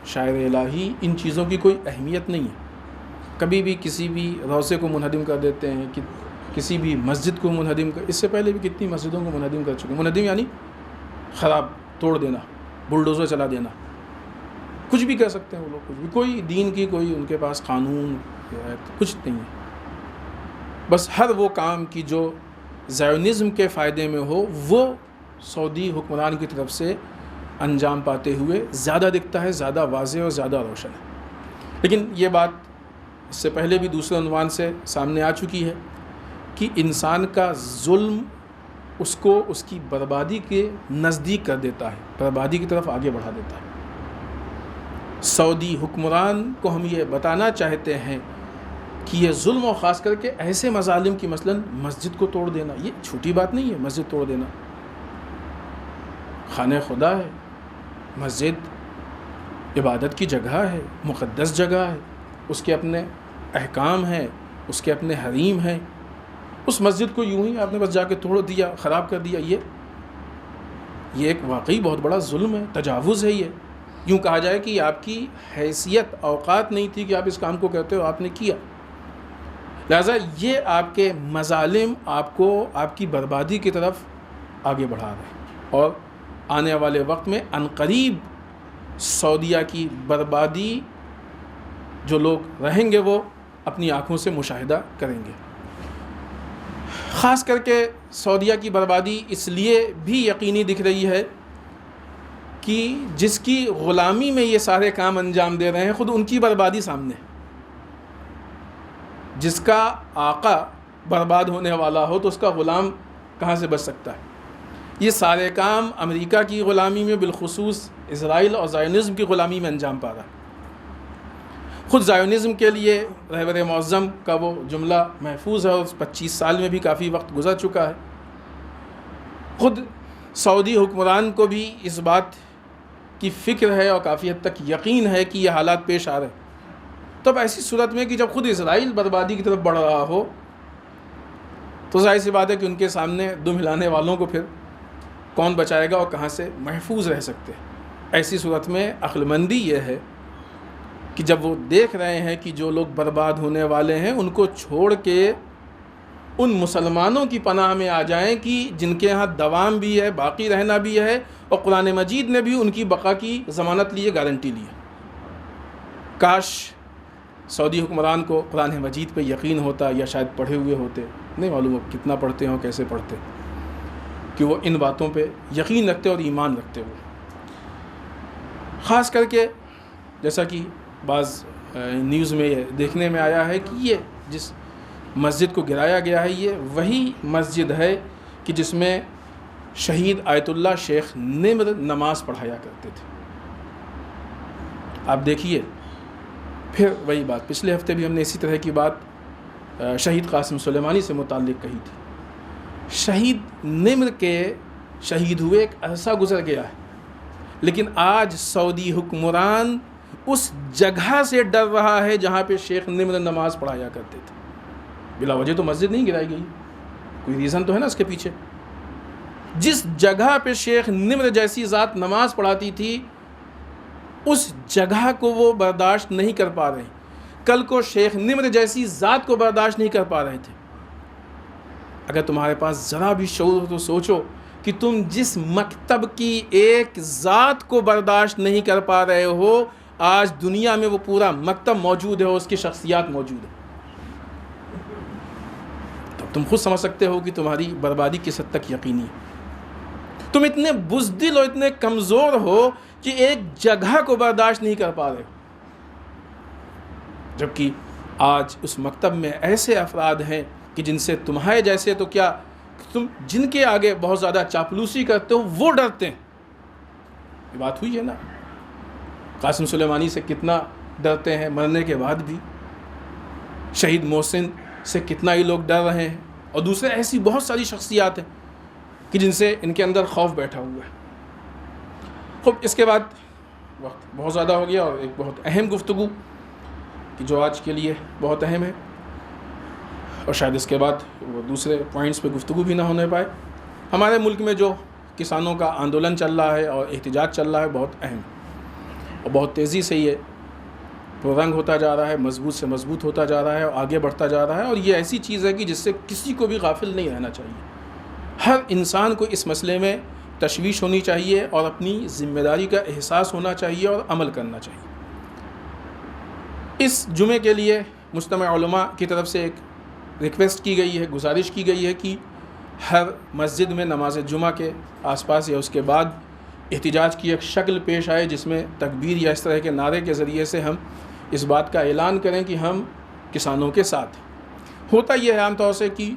شاعر الہی، ان چیزوں کی کوئی اہمیت نہیں ہے۔ کبھی بھی کسی بھی روضے کو منہدم کر دیتے ہیں، کہ کسی بھی مسجد کو منہدم کر، اس سے پہلے بھی کتنی مسجدوں کو منہدم کر چکے ہیں۔ منہدم یعنی خراب، توڑ دینا، بلڈوزر چلا دینا، کچھ بھی کر سکتے ہیں وہ لوگ، کچھ بھی، کوئی دین کی کوئی ان کے پاس قانون کچھ نہیں ہے۔ بس ہر وہ کام کی جو زائونزم کے فائدے میں ہو وہ سعودی حکمران کی طرف سے انجام پاتے ہوئے زیادہ دکھتا ہے، زیادہ واضح اور زیادہ روشن ہے۔ لیکن یہ بات اس سے پہلے بھی دوسرے عنوان سے سامنے آ چکی ہے کہ انسان کا ظلم اس کو اس کی بربادی کے نزدیک کر دیتا ہے، بربادی کی طرف آگے بڑھا دیتا ہے۔ سعودی حکمران کو ہم یہ بتانا چاہتے ہیں کہ یہ ظلم، اور خاص کر کے ایسے مظالم کی مثلاً مسجد کو توڑ دینا، یہ چھوٹی بات نہیں ہے۔ مسجد توڑ دینا، خانہ خدا ہے، مسجد عبادت کی جگہ ہے، مقدس جگہ ہے، اس کے اپنے احکام ہیں، اس کے اپنے حریم ہیں۔ اس مسجد کو یوں ہی آپ نے بس جا کے توڑ دیا، خراب کر دیا، یہ ایک واقعی بہت بڑا ظلم ہے، تجاوز ہے۔ یہ یوں کہا جائے کہ آپ کی حیثیت، اوقات نہیں تھی کہ آپ اس کام کو کرتے ہو، آپ نے کیا، لہٰذا یہ آپ کے مظالم آپ کو آپ کی بربادی کی طرف آگے بڑھا رہے ہیں، اور آنے والے وقت میں عنقریب سعودیہ کی بربادی جو لوگ رہیں گے وہ اپنی آنکھوں سے مشاہدہ کریں گے۔ خاص کر کے سعودیہ کی بربادی اس لیے بھی یقینی دکھ رہی ہے کہ جس کی غلامی میں یہ سارے کام انجام دے رہے ہیں خود ان کی بربادی سامنے ہے. جس کا آقا برباد ہونے والا ہو تو اس کا غلام کہاں سے بچ سکتا ہے؟ یہ سارے کام امریکہ کی غلامی میں، بالخصوص اسرائیل اور زائونزم کی غلامی میں انجام پا رہا ہے. خود زائونزم کے لیے رہبر معظم کا وہ جملہ محفوظ ہے اور 25 سال میں بھی کافی وقت گزر چکا ہے. خود سعودی حکمران کو بھی اس بات کی فکر ہے اور کافی حد تک یقین ہے کہ یہ حالات پیش آ رہے ہیں. تو اب ایسی صورت میں کہ جب خود اسرائیل بربادی کی طرف بڑھ رہا ہو تو ظاہر سی بات ہے کہ ان کے سامنے دم ہلانے والوں کو پھر کون بچائے گا اور کہاں سے محفوظ رہ سکتے ہیں. ایسی صورت میں عقل مندی یہ ہے کہ جب وہ دیکھ رہے ہیں کہ جو لوگ برباد ہونے والے ہیں ان کو چھوڑ کے ان مسلمانوں کی پناہ میں آ جائیں کہ جن کے ہاں دوام بھی ہے، باقی رہنا بھی ہے، اور قرآن مجید نے بھی ان کی بقا کی ضمانت لی ہے، گارنٹی لی ہے. کاش سعودی حکمران کو قرآن مجید پہ یقین ہوتا، یا شاید پڑھے ہوئے ہوتے، نہیں معلوم اب کتنا پڑھتے ہوں، کیسے پڑھتے، کہ وہ ان باتوں پہ یقین رکھتے اور ایمان رکھتے ہوئے. خاص کر کے جیسا کہ بعض نیوز میں یہ دیکھنے میں آیا ہے کہ یہ جس مسجد کو گرایا گیا ہے یہ وہی مسجد ہے کہ جس میں شہید آیت اللہ شیخ نمر نماز پڑھایا کرتے تھے. آپ دیکھیے پھر وہی بات، پچھلے ہفتے بھی ہم نے اسی طرح کی بات شہید قاسم سلیمانی سے متعلق کہی تھی. شہید نمر کے شہید ہوئے ایک عرصہ گزر گیا ہے، لیکن آج سعودی حکمران اس جگہ سے ڈر رہا ہے جہاں پہ شیخ نمر نماز پڑھایا کرتے تھے. بلا وجہ تو مسجد نہیں گرائی گئی، کوئی ریزن تو ہے نا اس کے پیچھے. جس جگہ پہ شیخ نمر جیسی ذات نماز پڑھاتی تھی اس جگہ کو وہ برداشت نہیں کر پا رہے. کل کو شیخ نمر جیسی ذات کو برداشت نہیں کر پا رہے تھے. اگر تمہارے پاس ذرا بھی شعور ہو تو سوچو کہ تم جس مکتب کی ایک ذات کو برداشت نہیں کر پا رہے ہو، آج دنیا میں وہ پورا مکتب موجود ہے اور اس کی شخصیات موجود ہے. تو تم خود سمجھ سکتے ہو کہ تمہاری بربادی کس حد تک یقینی ہے. تم اتنے بزدل اور اتنے کمزور ہو کہ ایک جگہ کو برداشت نہیں کر پا رہے ہو، جبکہ آج اس مکتب میں ایسے افراد ہیں کہ جن سے تمہارے جیسے تو کیا، تم جن کے آگے بہت زیادہ چاپلوسی کرتے ہو وہ ڈرتے ہیں. یہ بات ہوئی ہے نا، قاسم سلیمانی سے کتنا ڈرتے ہیں، مرنے کے بعد بھی. شہید محسن سے کتنا ہی لوگ ڈر رہے ہیں، اور دوسرے ایسی بہت ساری شخصیات ہیں کہ جن سے ان کے اندر خوف بیٹھا ہوا ہے. خوب اس کے بعد وقت بہت زیادہ ہو گیا اور ایک بہت اہم گفتگو کہ جو آج کے لیے بہت اہم ہے، اور شاید اس کے بعد وہ دوسرے پوائنٹس پہ گفتگو بھی نہ ہونے پائے. ہمارے ملک میں جو کسانوں کا آندولن چل رہا ہے اور احتجاج چل رہا ہے بہت اہم اور بہت تیزی سے یہ پررنگ ہوتا جا رہا ہے، مضبوط سے مضبوط ہوتا جا رہا ہے اور آگے بڑھتا جا رہا ہے. اور یہ ایسی چیز ہے کہ جس سے کسی کو بھی غافل نہیں رہنا چاہیے. ہر انسان کو اس مسئلے میں تشویش ہونی چاہیے اور اپنی ذمہ داری کا احساس ہونا چاہیے اور عمل کرنا چاہیے. اس جمعے کے لیے مجتمع علماء کی طرف سے ایک ریکویسٹ کی گئی ہے، گزارش کی گئی ہے کہ ہر مسجد میں نماز جمعہ کے آس پاس یا اس کے بعد احتجاج کی ایک شکل پیش آئے جس میں تکبیر یا اس طرح کے نعرے کے ذریعے سے ہم اس بات کا اعلان کریں کہ ہم کسانوں کے ساتھ ہیں. ہوتا یہ ہے عام طور سے کہ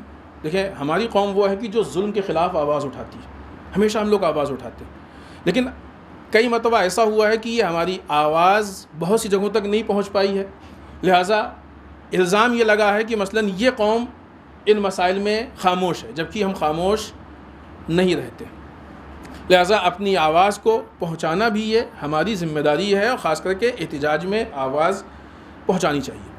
دیکھیں ہماری قوم وہ ہے کہ جو ظلم کے خلاف آواز اٹھاتی ہے، ہمیشہ ہم لوگ آواز اٹھاتے ہیں، لیکن کئی مرتبہ ایسا ہوا ہے کہ یہ ہماری آواز بہت سی جگہوں تک نہیں پہنچ پائی ہے. لہٰذا الزام یہ لگا ہے کہ مثلاً یہ قوم ان مسائل میں خاموش ہے، جبکہ ہم خاموش نہیں رہتے. لہٰذا اپنی آواز کو پہنچانا بھی یہ ہماری ذمہ داری ہے، اور خاص کر کے احتجاج میں آواز پہنچانی چاہیے.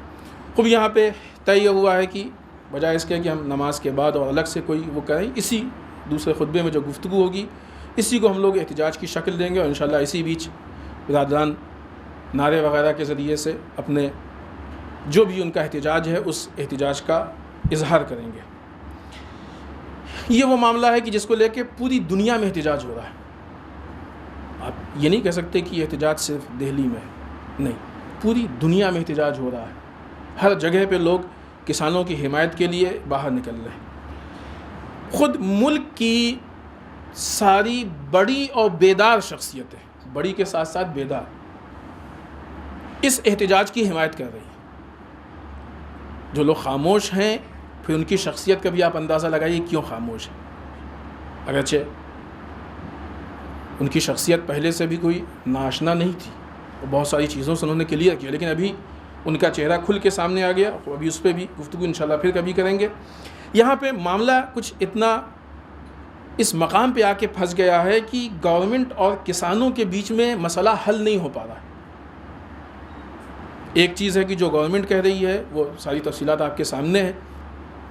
خوب یہاں پہ طے یہ ہوا ہے کہ بجائے اس کے کہ ہم نماز کے بعد اور الگ سے کوئی وہ کریں، اسی دوسرے خطبے میں جو گفتگو ہوگی اسی کو ہم لوگ احتجاج کی شکل دیں گے، اور انشاءاللہ اسی بیچ برادران نعرے وغیرہ کے ذریعے سے اپنے جو بھی ان کا احتجاج ہے اس احتجاج کا اظہار کریں گے. یہ وہ معاملہ ہے کہ جس کو لے کے پوری دنیا میں احتجاج ہو رہا ہے. آپ یہ نہیں کہہ سکتے کہ یہ احتجاج صرف دہلی میں ہے، نہیں، پوری دنیا میں احتجاج ہو رہا ہے. ہر جگہ پہ لوگ کسانوں کی حمایت کے لیے باہر نکل رہے ہیں. خود ملک کی ساری بڑی اور بیدار شخصیتیں، بڑی کے ساتھ ساتھ بیدار، اس احتجاج کی حمایت کر رہی ہے۔ جو لوگ خاموش ہیں پھر ان کی شخصیت کا بھی آپ اندازہ لگائیے کیوں خاموش ہے۔ اگرچہ ان کی شخصیت پہلے سے بھی کوئی ناشنا نہیں تھی، بہت ساری چیزوں سے انہوں نے کلیئر کیا، لیکن ابھی ان کا چہرہ کھل کے سامنے آ گیا، ابھی اس پہ بھی گفتگو انشاءاللہ پھر کبھی کریں گے۔ یہاں پہ معاملہ کچھ اتنا اس مقام پہ آ کے پھنس گیا ہے کہ گورنمنٹ اور کسانوں کے بیچ میں مسئلہ حل نہیں ہو پا رہا ہے۔ ایک چیز ہے کہ جو گورنمنٹ کہہ رہی ہے وہ ساری تفصیلات آپ کے سامنے ہے،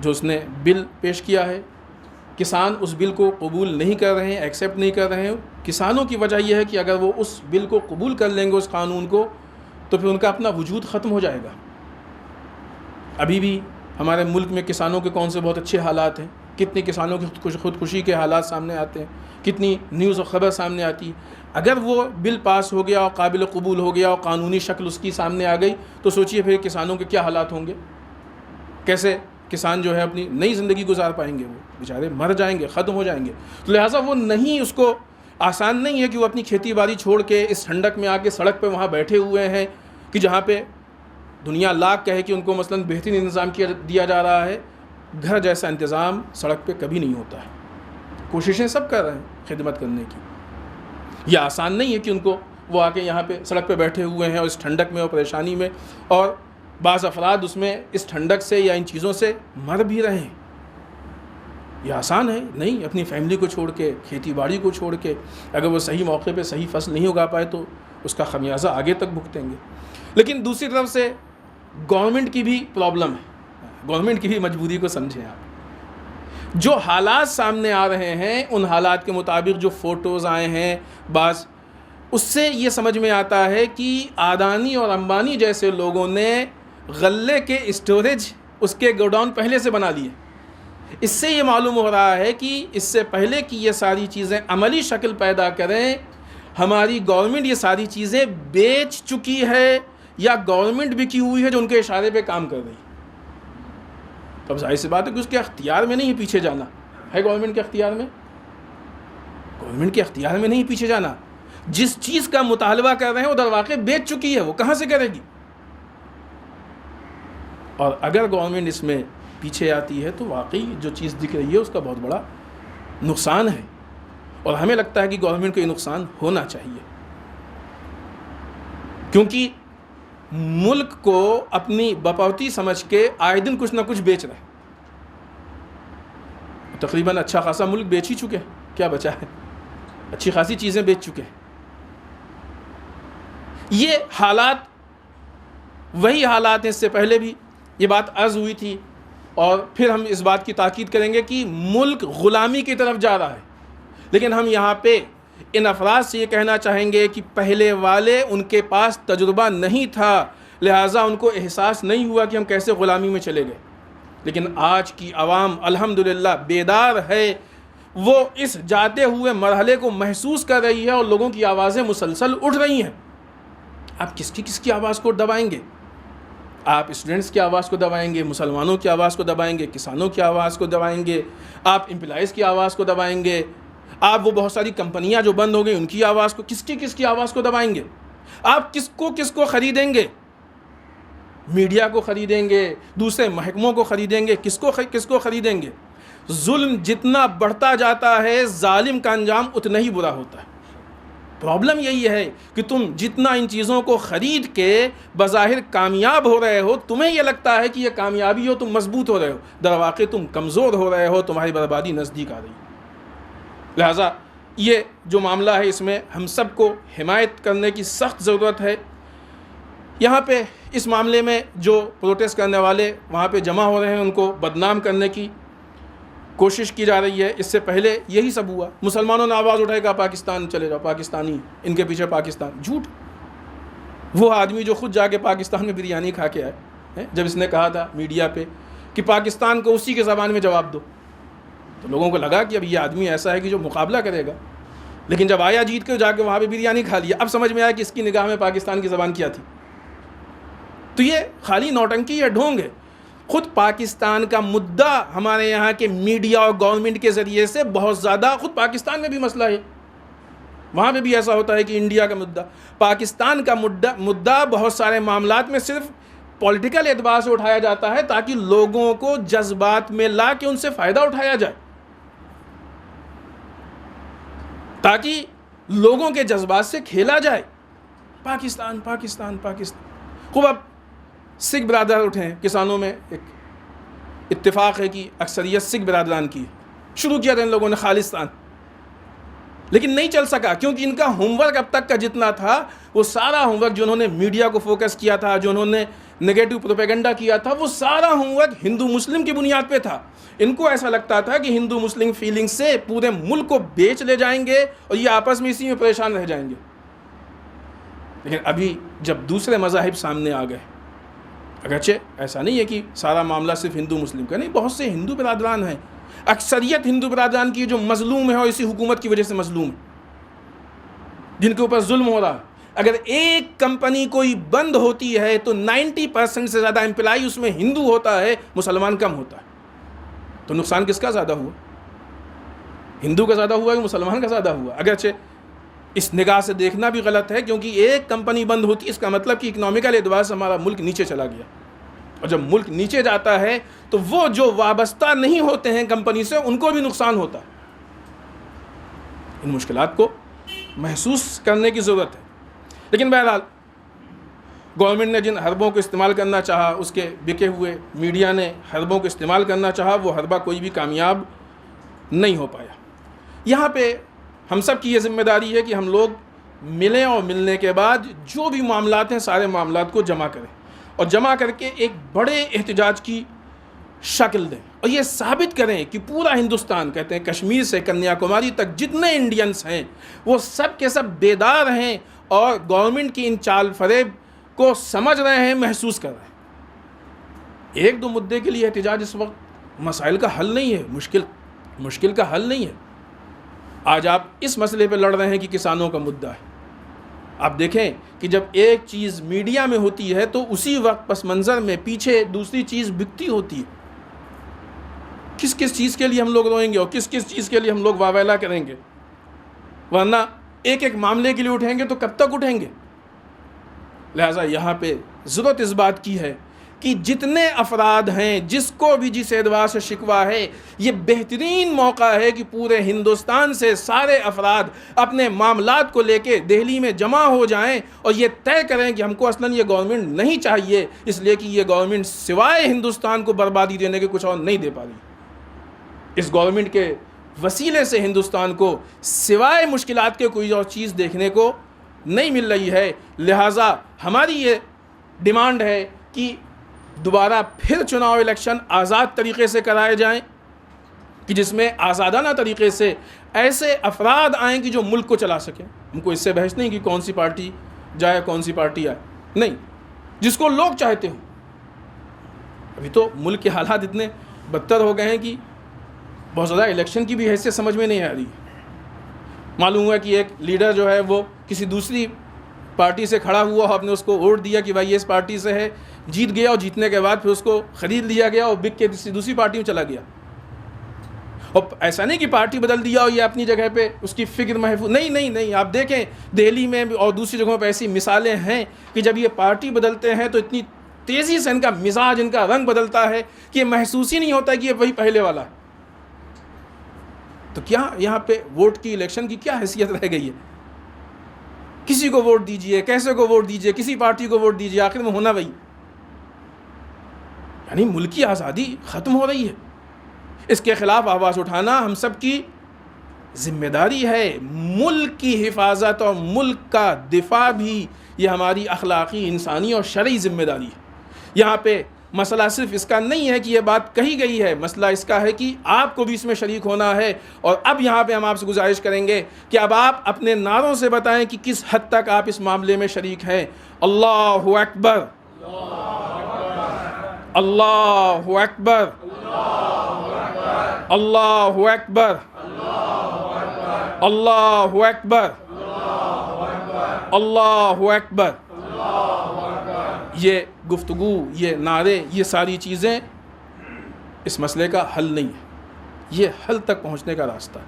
جو اس نے بل پیش کیا ہے، کسان اس بل کو قبول نہیں کر رہے ہیں، ایکسیپٹ نہیں کر رہے ہیں۔ کسانوں کی وجہ یہ ہے کہ اگر وہ اس بل کو قبول کر لیں گے، اس قانون کو، تو پھر ان کا اپنا وجود ختم ہو جائے گا۔ ابھی بھی ہمارے ملک میں کسانوں کے کون سے بہت اچھے حالات ہیں، کتنی کسانوں کی خودکشی کے حالات سامنے آتے ہیں، کتنی نیوز و خبر سامنے آتی ہے۔ اگر وہ بل پاس ہو گیا اور قابل قبول ہو گیا اور قانونی شکل اس کی سامنے آ گئی تو سوچئے پھر کسانوں کے کیا حالات ہوں گے، کیسے کسان جو ہے اپنی نئی زندگی گزار پائیں گے، وہ بیچارے مر جائیں گے، ختم ہو جائیں گے۔ تو لہٰذا وہ نہیں، اس کو آسان نہیں ہے کہ وہ اپنی کھیتی باڑی چھوڑ کے اس ٹھنڈک میں آ کے سڑک پہ وہاں بیٹھے ہوئے ہیں کہ جہاں پہ دنیا لاکھ کہے کہ ان کو مثلاً بہترین انتظام دیا جا رہا ہے، گھر جیسا انتظام سڑک پہ کبھی نہیں ہوتا ہے۔ کوششیں سب کر رہے ہیں خدمت کرنے کی، یہ آسان نہیں ہے کہ ان کو وہ آ کے یہاں پہ سڑک پہ بیٹھے ہوئے ہیں اور اس ٹھنڈک میں اور پریشانی میں، اور بعض افراد اس میں اس ٹھنڈک سے یا ان چیزوں سے مر بھی رہے ہیں۔ یہ آسان ہے نہیں، اپنی فیملی کو چھوڑ کے، کھیتی باڑی کو چھوڑ کے، اگر وہ صحیح موقع پہ صحیح فصل نہیں اگا پائے تو اس کا خمیازہ آگے تک بھگتیں گے۔ لیکن دوسری طرف سے گورنمنٹ کی بھی پرابلم ہے، گورنمنٹ کی بھی مجبوری کو سمجھیں آپ۔ جو حالات سامنے آ رہے ہیں ان حالات کے مطابق جو فوٹوز آئے ہیں بعض، اس سے یہ سمجھ میں آتا ہے کہ آدانی اور امبانی جیسے لوگوں نے غلے کے اسٹوریج اس کے گوڈاؤن پہلے سے بنا لیے۔ اس سے یہ معلوم ہو رہا ہے کہ اس سے پہلے کہ یہ ساری چیزیں عملی شکل پیدا کریں، ہماری گورنمنٹ یہ ساری چیزیں بیچ چکی ہے یا گورنمنٹ بھی کی ہوئی ہے جو ان کے اشارے پہ کام کر رہی ہے۔ اب ظاہر سی بات ہے کہ اس کے اختیار میں نہیں پیچھے جانا ہے، گورنمنٹ کے اختیار میں، گورنمنٹ کے اختیار میں نہیں پیچھے جانا۔ جس چیز کا مطالبہ کر رہے ہیں وہ در واقع بیچ چکی ہے، وہ کہاں سے کرے گی؟ اور اگر گورنمنٹ اس میں پیچھے آتی ہے تو واقعی جو چیز دکھ رہی ہے اس کا بہت بڑا نقصان ہے، اور ہمیں لگتا ہے کہ گورنمنٹ کو یہ نقصان ہونا چاہیے، کیونکہ ملک کو اپنی بپوتی سمجھ کے آئے دن کچھ نہ کچھ بیچ رہے ہیں۔ تقریباً اچھا خاصا ملک بیچ ہی چکے ہیں، کیا بچا ہے؟ اچھی خاصی چیزیں بیچ چکے ہیں۔ یہ حالات وہی حالات ہیں، اس سے پہلے بھی یہ بات عرض ہوئی تھی، اور پھر ہم اس بات کی تاکید کریں گے کہ ملک غلامی کی طرف جا رہا ہے۔ لیکن ہم یہاں پہ ان افراد سے یہ کہنا چاہیں گے کہ پہلے والے ان کے پاس تجربہ نہیں تھا، لہٰذا ان کو احساس نہیں ہوا کہ ہم کیسے غلامی میں چلے گئے۔ لیکن آج کی عوام الحمدللہ بیدار ہے، وہ اس جاتے ہوئے مرحلے کو محسوس کر رہی ہے، اور لوگوں کی آوازیں مسلسل اٹھ رہی ہیں۔ آپ کس کی آواز کو دبائیں گے؟ آپ اسٹوڈنٹس کی آواز کو دبائیں گے، مسلمانوں کی آواز کو دبائیں گے، کسانوں کی آواز کو دبائیں گے، آپ امپلائیز کی آواز کو دبائیں گے، آپ وہ بہت ساری کمپنیاں جو بند ہو گئی ان کی آواز کو، کس کی آواز کو دبائیں گے؟ آپ کس کو خریدیں گے؟ میڈیا کو خریدیں گے، دوسرے محکموں کو خریدیں گے، کس کو خریدیں گے؟ ظلم جتنا بڑھتا جاتا ہے ظالم کا انجام اتنا ہی برا ہوتا ہے۔ پرابلم یہی ہے کہ تم جتنا ان چیزوں کو خرید کے بظاہر کامیاب ہو رہے ہو، تمہیں یہ لگتا ہے کہ یہ کامیابی ہو، تم مضبوط ہو رہے ہو، در واقع تم کمزور ہو رہے ہو، تمہاری بربادی نزدیک آ رہی ہے۔ لہٰذا یہ جو معاملہ ہے اس میں ہم سب کو حمایت کرنے کی سخت ضرورت ہے۔ یہاں پہ اس معاملے میں جو پروٹیسٹ کرنے والے وہاں پہ جمع ہو رہے ہیں ان کو بدنام کرنے کی کوشش کی جا رہی ہے۔ اس سے پہلے یہی سب ہوا، مسلمانوں نے آواز اٹھائے گا پاکستان چلے جاؤ، پاکستانی ان کے پیچھے پاکستان، جھوٹ۔ وہ آدمی جو خود جا کے پاکستان میں بریانی کھا کے آئے، جب اس نے کہا تھا میڈیا پہ کہ پاکستان کو اسی کے زبان میں جواب دو، تو لوگوں کو لگا کہ اب یہ آدمی ایسا ہے کہ جو مقابلہ کرے گا، لیکن جب آیا جیت کے جا کے وہاں پہ بریانی کھا لیا، اب سمجھ میں آیا کہ اس کی نگاہ میں پاکستان کی زبان کیا تھی۔ تو یہ خالی نوٹنکی ہے، ڈھونگ ہے۔ خود پاکستان کا مدعا ہمارے یہاں کے میڈیا اور گورنمنٹ کے ذریعے سے بہت زیادہ خود پاکستان میں بھی مسئلہ ہے۔ وہاں پہ بھی ایسا ہوتا ہے کہ انڈیا کا مدعا، پاکستان کا مدعا بہت سارے معاملات میں صرف پولیٹیکل اعتبار سے اٹھایا جاتا ہے تاکہ لوگوں کو جذبات میں لا کے ان سے فائدہ اٹھایا جائے، تاکہ لوگوں کے جذبات سے کھیلا جائے۔ پاکستان پاکستان پاکستان، خوب اب سکھ برادر اٹھیں، کسانوں میں ایک اتفاق ہے کہ اکثریت سکھ برادران کی، شروع کیا تھا ان لوگوں نے خالصتان، لیکن نہیں چل سکا کیونکہ ان کا ہوم ورک اب تک کا جتنا تھا وہ سارا ہوم ورک جو انہوں نے میڈیا کو فوکس کیا تھا، جو انہوں نے نگیٹو پروپیگنڈا کیا تھا، وہ سارا ہوم ورک ہندو مسلم کی بنیاد پہ تھا۔ ان کو ایسا لگتا تھا کہ ہندو مسلم فیلنگ سے پورے ملک کو بیچ لے جائیں گے اور یہ آپس میں اسی میں پریشان رہ جائیں گے۔ لیکن ابھی جب دوسرے مذاہب سامنے آ گئے، اگرچہ ایسا نہیں ہے کہ سارا معاملہ صرف ہندو مسلم کا، نہیں، بہت سے ہندو برادران ہیں، اکثریت ہندو برادران کی جو مظلوم ہے اور اسی حکومت کی وجہ سے مظلوم ہے، جن کے اوپر ظلم ہو رہا ہے۔ اگر ایک کمپنی کوئی بند ہوتی ہے تو 90% سے زیادہ امپلائی اس میں ہندو ہوتا ہے، مسلمان کم ہوتا ہے، تو نقصان کس کا زیادہ ہوا؟ ہندو کا زیادہ ہوا کہ مسلمان کا زیادہ ہوا؟ اگرچہ اس نگاہ سے دیکھنا بھی غلط ہے، کیونکہ ایک کمپنی بند ہوتی ہے اس کا مطلب کہ اکنامیکل اعتبار سے ہمارا ملک نیچے چلا گیا، اور جب ملک نیچے جاتا ہے تو وہ جو وابستہ نہیں ہوتے ہیں کمپنی سے ان کو بھی نقصان ہوتا ہے۔ ان مشکلات کو محسوس کرنے کی ضرورت ہے، لیکن بہرحال گورنمنٹ نے جن حربوں کو استعمال کرنا چاہا، اس کے بکے ہوئے میڈیا نے حربوں کو استعمال کرنا چاہا، وہ حربہ کوئی بھی کامیاب نہیں ہو پایا۔ یہاں پہ ہم سب کی یہ ذمہ داری ہے کہ ہم لوگ ملیں اور ملنے کے بعد جو بھی معاملات ہیں سارے معاملات کو جمع کریں اور جمع کر کے ایک بڑے احتجاج کی شکل دیں اور یہ ثابت کریں کہ پورا ہندوستان، کہتے ہیں کشمیر سے کنیا کماری تک جتنے انڈینس ہیں وہ سب کے سب بیدار ہیں اور گورنمنٹ کی ان چال فریب کو سمجھ رہے ہیں، محسوس کر رہے ہیں۔ ایک دو مدعے کے لیے احتجاج اس وقت مسائل کا حل نہیں ہے، مشکل کا حل نہیں ہے۔ آج آپ اس مسئلے پہ لڑ رہے ہیں کہ کسانوں کا مدعا ہے، آپ دیکھیں کہ جب ایک چیز میڈیا میں ہوتی ہے تو اسی وقت پس منظر میں پیچھے دوسری چیز بکتی ہوتی ہے۔ کس کس چیز کے لیے ہم لوگ روئیں گے اور کس کس چیز کے لیے ہم لوگ واویلا کریں گے، ورنہ ایک ایک معاملے کے لیے اٹھیں گے تو کب تک اٹھیں گے؟ لہٰذا یہاں پہ ضرورت اس بات کی ہے کہ جتنے افراد ہیں، جس کو بھی جس اعتبار سے شکوہ ہے، یہ بہترین موقع ہے کہ پورے ہندوستان سے سارے افراد اپنے معاملات کو لے کے دہلی میں جمع ہو جائیں اور یہ طے کریں کہ ہم کو اصلاً یہ گورنمنٹ نہیں چاہیے، اس لیے کہ یہ گورنمنٹ سوائے ہندوستان کو بربادی دینے کے کچھ اور نہیں دے پا رہی۔ اس گورنمنٹ کے وسیلے سے ہندوستان کو سوائے مشکلات کے کوئی اور چیز دیکھنے کو نہیں مل رہی ہے۔ لہٰذا ہماری یہ ڈیمانڈ ہے کہ دوبارہ پھر چناؤ الیکشن آزاد طریقے سے کرائے جائیں، کہ جس میں آزادانہ طریقے سے ایسے افراد آئیں کہ جو ملک کو چلا سکیں۔ ہم کو اس سے بحث نہیں کہ کون سی پارٹی جائے کون سی پارٹی آئے، نہیں، جس کو لوگ چاہتے ہوں۔ ابھی تو ملک کے حالات اتنے بدتر ہو گئے ہیں کہ بہت زیادہ الیکشن کی بھی حیثیت سمجھ میں نہیں آ رہی۔ معلوم ہوا کہ ایک لیڈر جو ہے وہ کسی دوسری پارٹی سے کھڑا ہوا، آپ نے اس کو ووٹ دیا کہ بھائی یہ اس پارٹی سے ہے، جیت گیا، اور جیتنے کے بعد پھر اس کو خرید لیا گیا اور بک کے دوسری پارٹی میں چلا گیا۔ اور ایسا نہیں کہ پارٹی بدل دیا اور یہ اپنی جگہ پہ اس کی فکر محفوظ، نہیں، آپ دیکھیں دہلی میں اور دوسری جگہوں پہ ایسی مثالیں ہیں کہ جب یہ پارٹی بدلتے ہیں تو اتنی تیزی سے ان کا مزاج، ان کا رنگ بدلتا ہے کہ یہ محسوس ہی نہیں ہوتا کہ یہ وہی پہلے والا ہے۔ تو کیا یہاں پہ ووٹ کی، الیکشن کی کیا حیثیت رہ گئی ہے؟ کسی کو ووٹ دیجئے، کیسے کو ووٹ دیجئے، کسی پارٹی کو ووٹ دیجئے، آخر میں ہونا وہی، یعنی ملک کی آزادی ختم ہو رہی ہے۔ اس کے خلاف آواز اٹھانا ہم سب کی ذمہ داری ہے۔ ملک کی حفاظت اور ملک کا دفاع بھی یہ ہماری اخلاقی، انسانی اور شرعی ذمہ داری ہے۔ یہاں پہ مسئلہ صرف اس کا نہیں ہے کہ یہ بات کہی گئی ہے، مسئلہ اس کا ہے کہ آپ کو بھی اس میں شریک ہونا ہے۔ اور اب یہاں پہ ہم آپ سے گزارش کریں گے کہ اب آپ اپنے نعروں سے بتائیں کہ کس حد تک آپ اس معاملے میں شریک ہیں۔ اللہ اکبر، اللہ اکبر، اللہ اکبر، اللہ اکبر، اللہ اکبر۔ یہ گفتگو، یہ نعرے، یہ ساری چیزیں اس مسئلے کا حل نہیں ہے، یہ حل تک پہنچنے کا راستہ ہے۔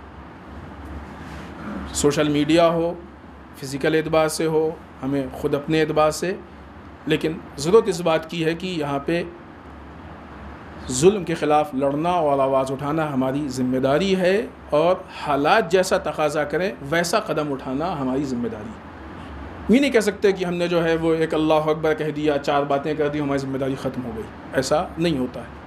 سوشل میڈیا ہو، فزیکل اعتبار سے ہو، ہمیں خود اپنے اعتبار سے، لیکن ضرورت اس بات کی ہے کہ یہاں پہ ظلم کے خلاف لڑنا اور آواز اٹھانا ہماری ذمہ داری ہے، اور حالات جیسا تقاضا کریں ویسا قدم اٹھانا ہماری ذمہ داری ہے۔ یہ نہیں کہہ سکتے کہ ہم نے جو ہے وہ ایک اللہ اکبر کہہ دیا، 4 باتیں کر دی، ہماری ذمہ داری ختم ہو گئی، ایسا نہیں ہوتا ہے۔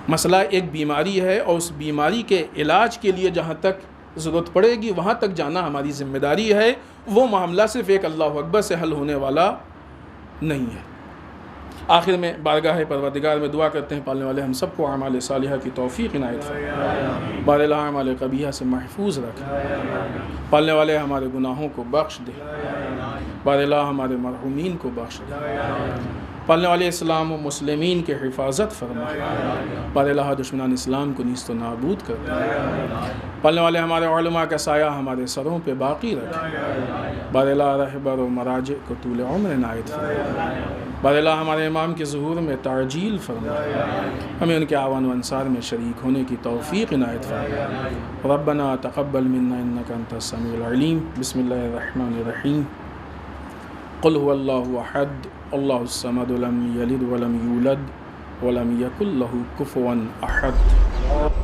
مسئلہ ایک بیماری ہے، اور اس بیماری کے علاج کے لیے جہاں تک ضرورت پڑے گی وہاں تک جانا ہماری ذمہ داری ہے۔ وہ معاملہ صرف ایک اللہ اکبر سے حل ہونے والا نہیں ہے۔ آخر میں بارگاہ پروردگار میں دعا کرتے ہیں پالنے والے ہم سب کو اعمال صالحہ کی توفیق عنایت فرمائے، بار اللہ اعمال قبیحہ سے محفوظ رکھے، پالنے والے ہمارے گناہوں کو بخش دے، بار اللہ ہمارے مرحومین کو بخش دے، پالنے والے اسلام و مسلمین کے حفاظت فرمائے، بار اللہ دشمنان اسلام کو نیست و نابود کر دے، پالنے والے ہمارے علماء کا سایہ ہمارے سروں پہ باقی رکھے، بار اللہ رہبر و مراجع کو طول عمر عنایت فرمائے، بار اللہ ہمارے امام کے ظہور میں تعجیل فرمائے، ہمیں ان کے اعوان و انصار میں شریک ہونے کی توفیق عنایت فرمائے۔ ربنا تقبل منا انک انت السمیع العلیم۔ بسم اللہ الرحمن الرحیم۔ قل هو اللہ احد اللہ الصمد لم یلد ولم یولد ولم یکن لہ کفوا احد۔